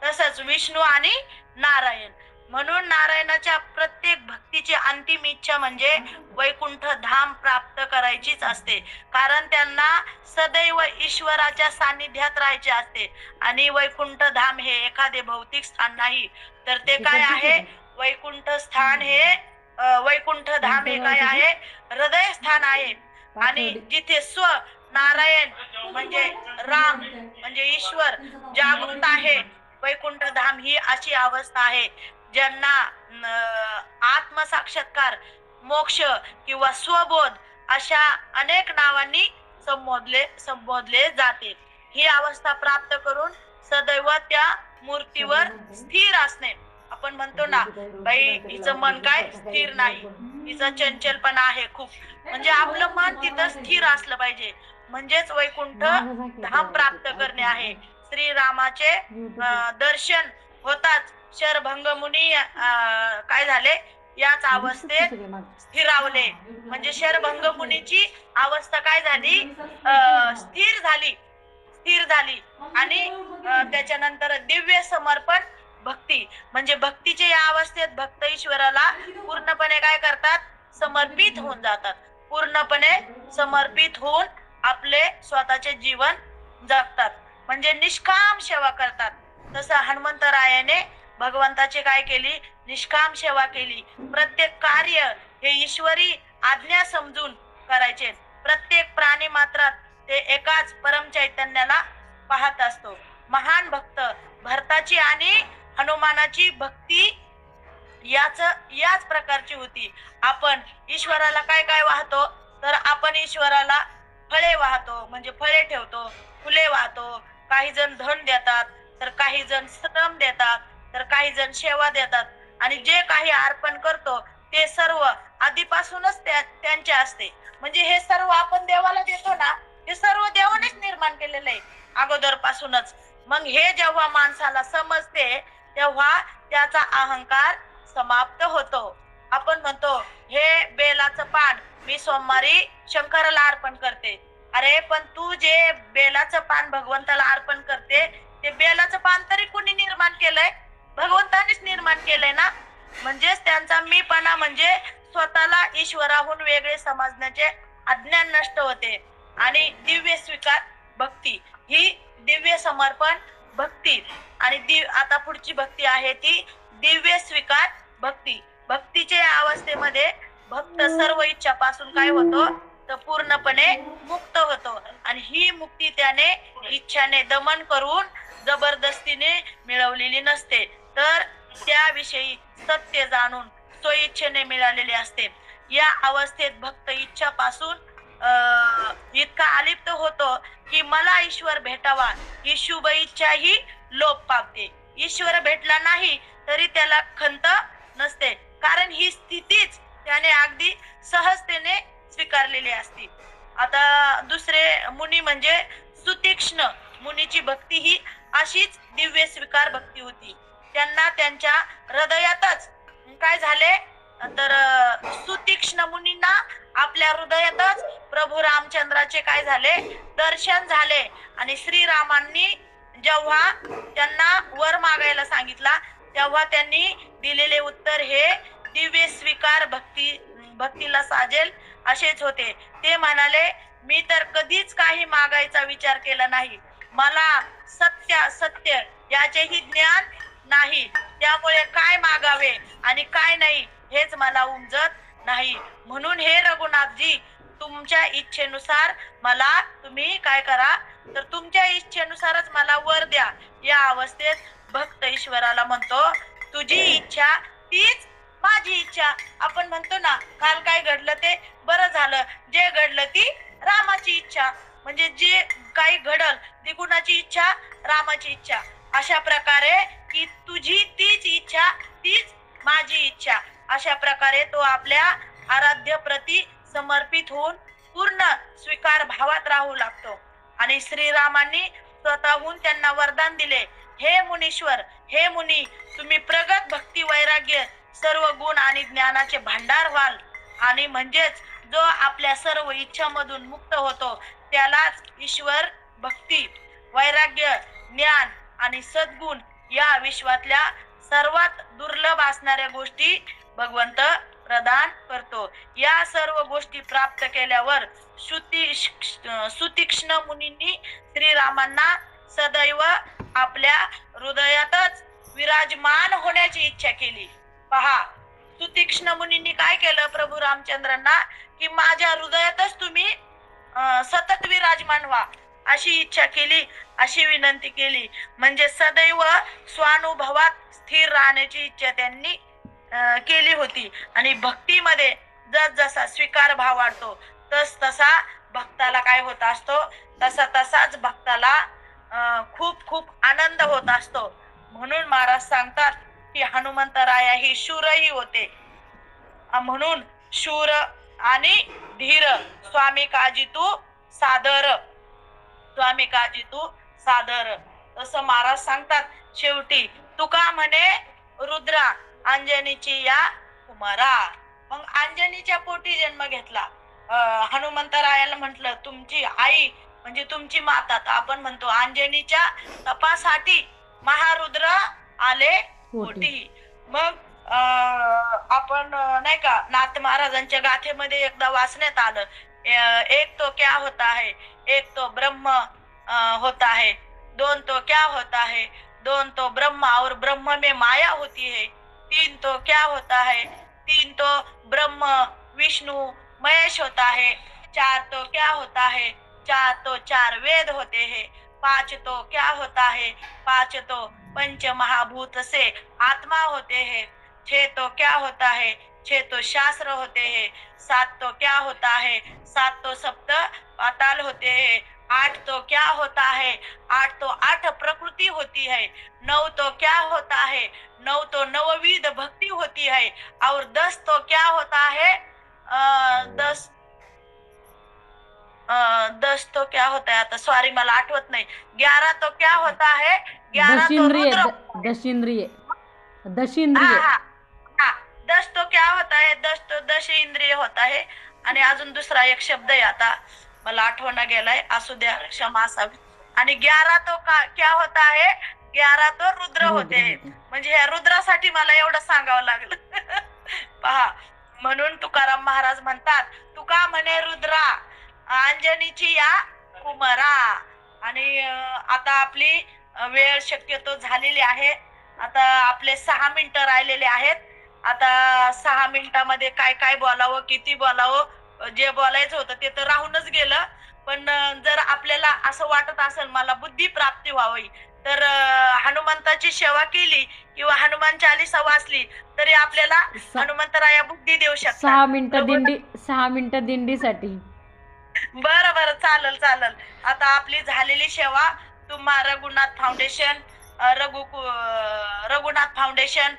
तसंच विष्णू आणि नारायण। म्हणून नारायणाच्या प्रत्येक भक्तीची अंतिम इच्छा म्हणजे वैकुंठ धाम प्राप्त करायचीच असते, कारण त्यांना सदैव ईश्वराच्या सानिध्यात राहायचे असते। आणि वैकुंठ धाम हे एखादे भौतिक स्थान नाही, तर ते काय आहे, वैकुंठ स्थान हे वैकुंठ धाम हे काय आहे, हृदय स्थान आहे, आणि जिथे स्व नारायण म्हणजे राम म्हणजे ईश्वर जागृत आहे। वैकुंठ धाम ही अशी अवस्था आहे ज्यांना आत्मसाक्षात्कार, मोक्ष किंवा स्वबोध अशा अनेक नावांनी संबोधले जाते। ही अवस्था प्राप्त करून सदैव त्या मूर्तीवर स्थिर असणे। आपण म्हणतो ना बाई हिचं मन काय स्थिर नाही, हिचं चंचलपणा आहे खूप, म्हणजे आपलं मन तिथं स्थिर असलं पाहिजे, म्हणजेच वैकुंठ धाम प्राप्त करणे आहे। श्रीरामाचे दर्शन होताच शरभंग मुनी काय झाले, याच अवस्थेत स्थिरावले, म्हणजे शरभंग मुनीची अवस्था काय झाली, स्थिर झाली। आणि त्याच्यानंतर दिव्य समर्पण भक्ती, म्हणजे भक्तीच्या या अवस्थेत भक्त ईश्वराला पूर्णपणे काय करतात, समर्पित होऊन जातात, पूर्णपणे समर्पित होऊन आपले स्वतःचे जीवन जगतात, म्हणजे निष्काम सेवा करतात। तसं हनुमंतरायाने भगवंताची काय केली, निष्काम सेवा केली। प्रत्येक कार्य हे ईश्वरी आज्ञा समजून करायचे, प्रत्येक प्राणी मात्रात ते एकाच परम चैतन्याला पाहत असतो. महान भक्त भरताची आणि हनुमानाची भक्ती याच प्रकारची होती. आपण ईश्वराला काय काय वाहतो, तर आपण ईश्वराला फळे वाहतो, म्हणजे फळे ठेवतो, फुले वाहतो. काही जण धन देतात, तर काही जण श्रम देतात, तर काही जण सेवा देतात. आणि जे काही अर्पण करतो ते सर्व आधीपासूनच त्यांचे असते. म्हणजे हे सर्व आपण देवाला देतो ना, हे सर्व देवानेच निर्माण केलेलं आहे अगोदर पासूनच. मग हे जेव्हा माणसाला समजते तेव्हा त्याचा अहंकार समाप्त होतो. आपण म्हणतो हे बेलाचं पान मी सोमवारी शंकराला अर्पण करते. अरे पण तू जे बेलाचं पान भगवंताला अर्पण करते, ते बेलाचं पान तरी कुणी निर्माण केलंय? भगवंतानेच निर्माण केलंय ना. म्हणजेच त्यांचा मीपणा म्हणजे स्वतःला ईश्वराहून वेगळे समजण्याचे अज्ञान नष्ट होते. आणि दिव्य स्वीकार भक्ती, ही दिव्य समर्पण भक्ती. आणि आता पुढची भक्ती आहे ती दिव्य स्वीकार भक्ती. भक्तीच्या अवस्थेमध्ये भक्त सर्व इच्छापासून काय होतो, तर पूर्णपणे मुक्त होतो. आणि ही मुक्ती त्याने इच्छाने दमन करून जबरदस्तीने मिळवलेली नसते, तर त्याविषयी सत्य जाणून स्वइच्छेने मिळालेले असते. या अवस्थेत भक्त इच्छापासून इतका अलिप्त होतो की मला ईश्वर भेटावा ही शुभ इच्छा ही लोप पावते. ईश्वर भेटला नाही तरी त्याला खंत नसते, कारण ही स्थितीच त्याने अगदी सहजतेने स्वीकारलेली असते. आता दुसरे मुनी म्हणजे सुतीक्ष्ण मुनीची भक्ती ही अशीच दिव्य स्वीकार भक्ती होती. त्यांना त्यांच्या हृदयातच काय झाले, तर सुतीक्ष्ण मुनींना आपल्या हृदयातच प्रभू रामचंद्राचे काय झाले, दर्शन झाले. आणि श्रीरामांनी जेव्हा त्यांना वर मागायला सांगितला तेव्हा त्यांनी दिलेले उत्तर हे दिव्य स्वीकार भक्तीला साजेल असेच होते. ते म्हणाले, मी तर कधीच काही मागायचा विचार केला नाही. मला सत्य याचेही ज्ञान नाही, त्यामुळे काय मागावे आणि काय नाही हेच मला उमजत नाही. म्हणून हे रघुनाथजी, तुमच्या इच्छेनुसार मला तुम्ही काय करा, तर तुमच्या इच्छेनुसारच मला वर द्या. या अवस्थेत भक्त ईश्वराला म्हणतो, तुझी इच्छा तीच माझी इच्छा. आपण म्हणतो ना, काल काय घडलं ते बरं झालं, जे घडलं ती रामाची इच्छा. म्हणजे जे काही घडल ती कुणाची इच्छा, रामाची इच्छा. अशा प्रकारे की तुझी तीच इच्छा तीच माझी इच्छा, अशा प्रकारे तो आपल्या आराध्य प्रती समर्पित होऊन पूर्ण स्वीकार भावात राहू लागतो. आणि श्रीरामांनी स्वतःहून त्यांना वरदान दिले, हे मुनीश्वर, हे मुनी, तुम्ही प्रगत भक्ती वैराग्य सर्व गुण आणि ज्ञानाचे भांडार व्हाल. आणि म्हणजेच जो आपल्या सर्व इच्छामधून मुक्त होतो त्यालाच ईश्वर भक्ती, वैराग्य, ज्ञान आणि सद्गुण या विश्वातल्या सर्वात दुर्लभ असणाऱ्या गोष्टी भगवंत प्रदान करतो. या सर्व गोष्टी प्राप्त केल्यावर सुतीक्ष्ण मुनींनी श्रीरामांना सदैव आपल्या हृदयातच विराजमान होण्याची इच्छा केली. पहा, सुतीक्ष्ण मुनींनी काय केलं प्रभू रामचंद्रांना, की माझ्या हृदयातच तुम्ही सतत विराजमान व्हा अशी इच्छा केली, अशी विनंती केली. म्हणजे सदैव स्वानुभवात स्थिर राहण्याची इच्छा त्यांनी केली होती. आणि भक्तीमध्ये जसा स्वीकार भाव वाढतो तसा भक्ताला काय होत असतो, तसाच भक्ताला खूप खूप आनंद होत असतो. म्हणून महाराज सांगतात की हनुमंतराया ही शूरही होते. म्हणून शूर आणि धीर, स्वामी काजी तू सादर, स्वामी काजी तू सादर, असं महाराज सांगतात. शेवटी तुका म्हणे रुद्रा अंजनीची या कुमारा. मग अंजनीच्या पोटी जन्म घेतला. हनुमंतरायाला म्हटलं तुमची आई म्हणजे तुमची माता, तर आपण म्हणतो अंजनीच्या तपासाठी महारुद्र आले पोटी. मग आपण नाही का नाथ महाराजांच्या गाथेमध्ये एकदा वाचण्यात आलं, एक तो क्या होता है, एक तो ब्रह्म होता है, दोन तो क्या होता है, दोन तो ब्रह्म और ब्रह्म में माया होती है, तीन तो क्या होता है, तीन तो ब्रह्म विष्णु महेश होता है, चार तो क्या होता है, चार तो चार वेद होते हैं, पाँच तो क्या होता है, पाँच तो पंच महाभूत से आत्मा होते हैं, छह तो क्या होता है, छह तो शास्त्र होते हैं, सात तो क्या होता है, सात तो सप्त पाताल होते हैं, आठ तो क्या होता है, आठ तो आठ प्रकृति होती है, नौ तो क्या होता है, नौ तो नवविध भक्ति होती है, और 10 तो क्या होता है, 10 10 तो क्या होता है, आता सॉरी मला आठवत नाही. 11 तो क्या होता है, 11 तो दशिंद्रिय रुद्र. दशिंद्रिय हा दशिंद्रिय हा हा 10 तो क्या होता है, 10 तो दश इंद्रिय होता है. आणि अजून दुसरा एक शब्द आहे, आता मला आठवणा गेलाय, असू द्या, क्षमा असावी. आणि 11 तो क्या होता है, 11 तो रुद्र होते है. म्हणजे ह्या रुद्रासाठी मला एवढं सांगावं लागलं. पहा, म्हणून तुकाराम महाराज म्हणतात, तुका म्हणे रुद्रा अंजनीची या कुमरा. आणि आता आपली वेळ शक्यतो झालेली आहे. आता आपले 6 मिनिटं राहिलेले आहेत. आता 6 मिनिटामध्ये काय काय बोलावं, किती बोलावं, जे बोलायचं होतं ते तर राहूनच गेलं. पण जर आपल्याला असं वाटत असेल मला बुद्धी प्राप्ती व्हावी, तर हनुमंताची सेवा केली किंवा हनुमान चालीसा वाचली तरी आपल्याला हनुमंतराया बुद्धी देऊ शकतात. 6 मिनिटं दिंडीसाठी. बरं बरं, चालेल चालेल. आता आपली झालेली सेवा तुम्हा रघुनाथ फाउंडेशन, रघुनाथ फाउंडेशन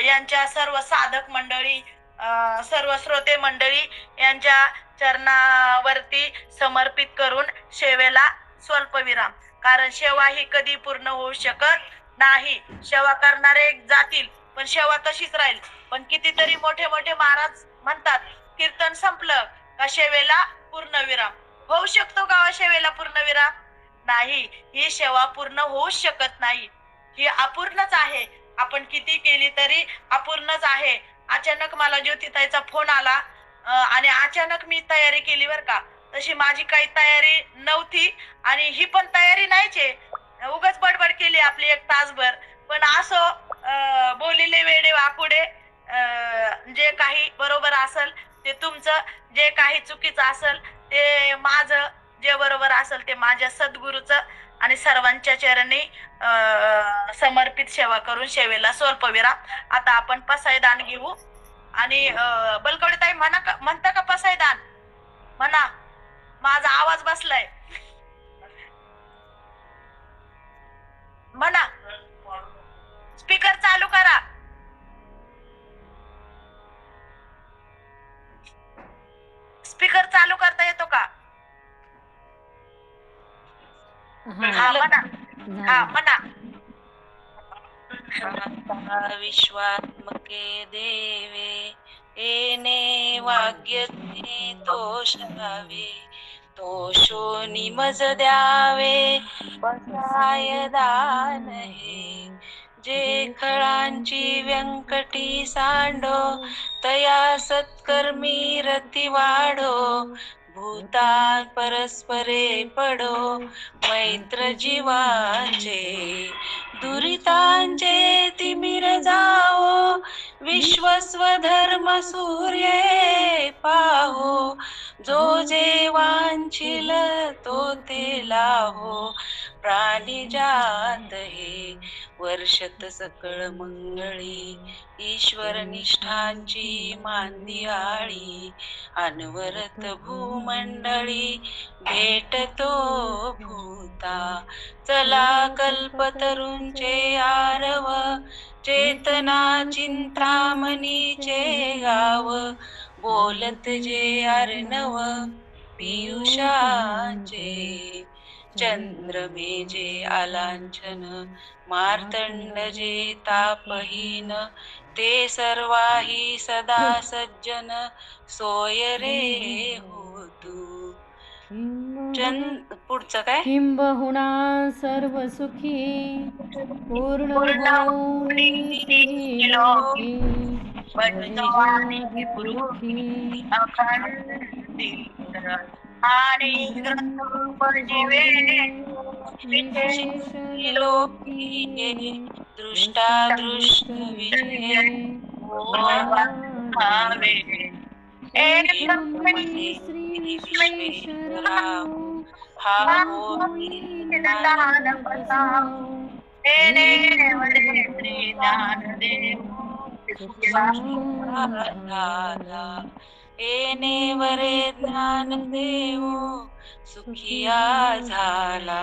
यांच्या सर्व साधक मंडळी, सर्व श्रोते मंडळी यांच्या चरणावरती समर्पित करून सेवेला स्वल्पविराम. कारण सेवा ही कधी पूर्ण होऊ शकत नाही. सेवा करणारे जातील पण सेवा तशीच राहील. पण कितीतरी मोठे मोठे महाराज म्हणतात, कीर्तन संपलं का सेवेला पूर्णविराम. होऊ शकतो का सेवेला पूर्णविराम? नाही, ही सेवा पूर्ण होऊ शकत नाही. ही अपूर्णच आहे. आपण किती केली तरी अपूर्णच आहे. अचानक मला ज्योतिताईचा फोन आला आणि अचानक मी तयारी केली बर का. तशी माझी काही तयारी नव्हती आणि ही पण तयारी नाहीच आहे. उगाच बडबड केली आपली 1 तासभर. पण असो, बोलिले वेडे वाकुडे. जे काही बरोबर असेल ते तुमचं, जे काही चुकीचं असेल ते माझं, जे बरोबर असेल ते माझ्या सद्गुरूचं, आणि सर्वांच्या चरणी समर्पित सेवा करून सेवेला स्वल्पविराम. आता आपण पसायदान घेऊ. आणि बलकवडे ताई म्हणता का पसायदान? म्हणा, माझा आवाज बसलाय. म्हणा, स्पीकर चालू करा. स्पीकर चालू करता येतो का? हा म्हणा, हा म्हणा. विश्वात्मके देवे येणे वाक्य तो शरावे, तो शोनी मज द्यावे पसाय दान हे. जे खळांची व्यंकटी सांडो तया सत्कर्मी रती वाढो. भूता परस्परे पडो मैत्र जीवांचे, दुरितांचे तिमिर जाओ विश्वस्वधर्म सूर्ये पाहो. जो जे वांछिल तो ते लाहो, प्राणी जात हे वर्षत सकळ मंगळी. ईश्वर निष्ठांची मांदियाळी, अनवरत भूमंडळी भेटतो भूता. चला कल्पतरूंचे आरव, चेतना चिंतामणीचे गाव. बोलत जे अर्णव पियुषांचे, चंद्रमे जे आलांछन मार्तंड जे तापहीन. ते सर्वाही सदा सज्जन सोय रे होतू. पुढचं काय? किंबहुना सर्व सुखी पूर्ण होऊनी लोकी, आणि विशेष लोकी दृष्टादृष्ट विजय श्री विश्वेश्वराव हा लहान बसाव येणे वरे श्री ज्ञानदेव झाला येणे वरे ज्ञानदेव सुखिया झाला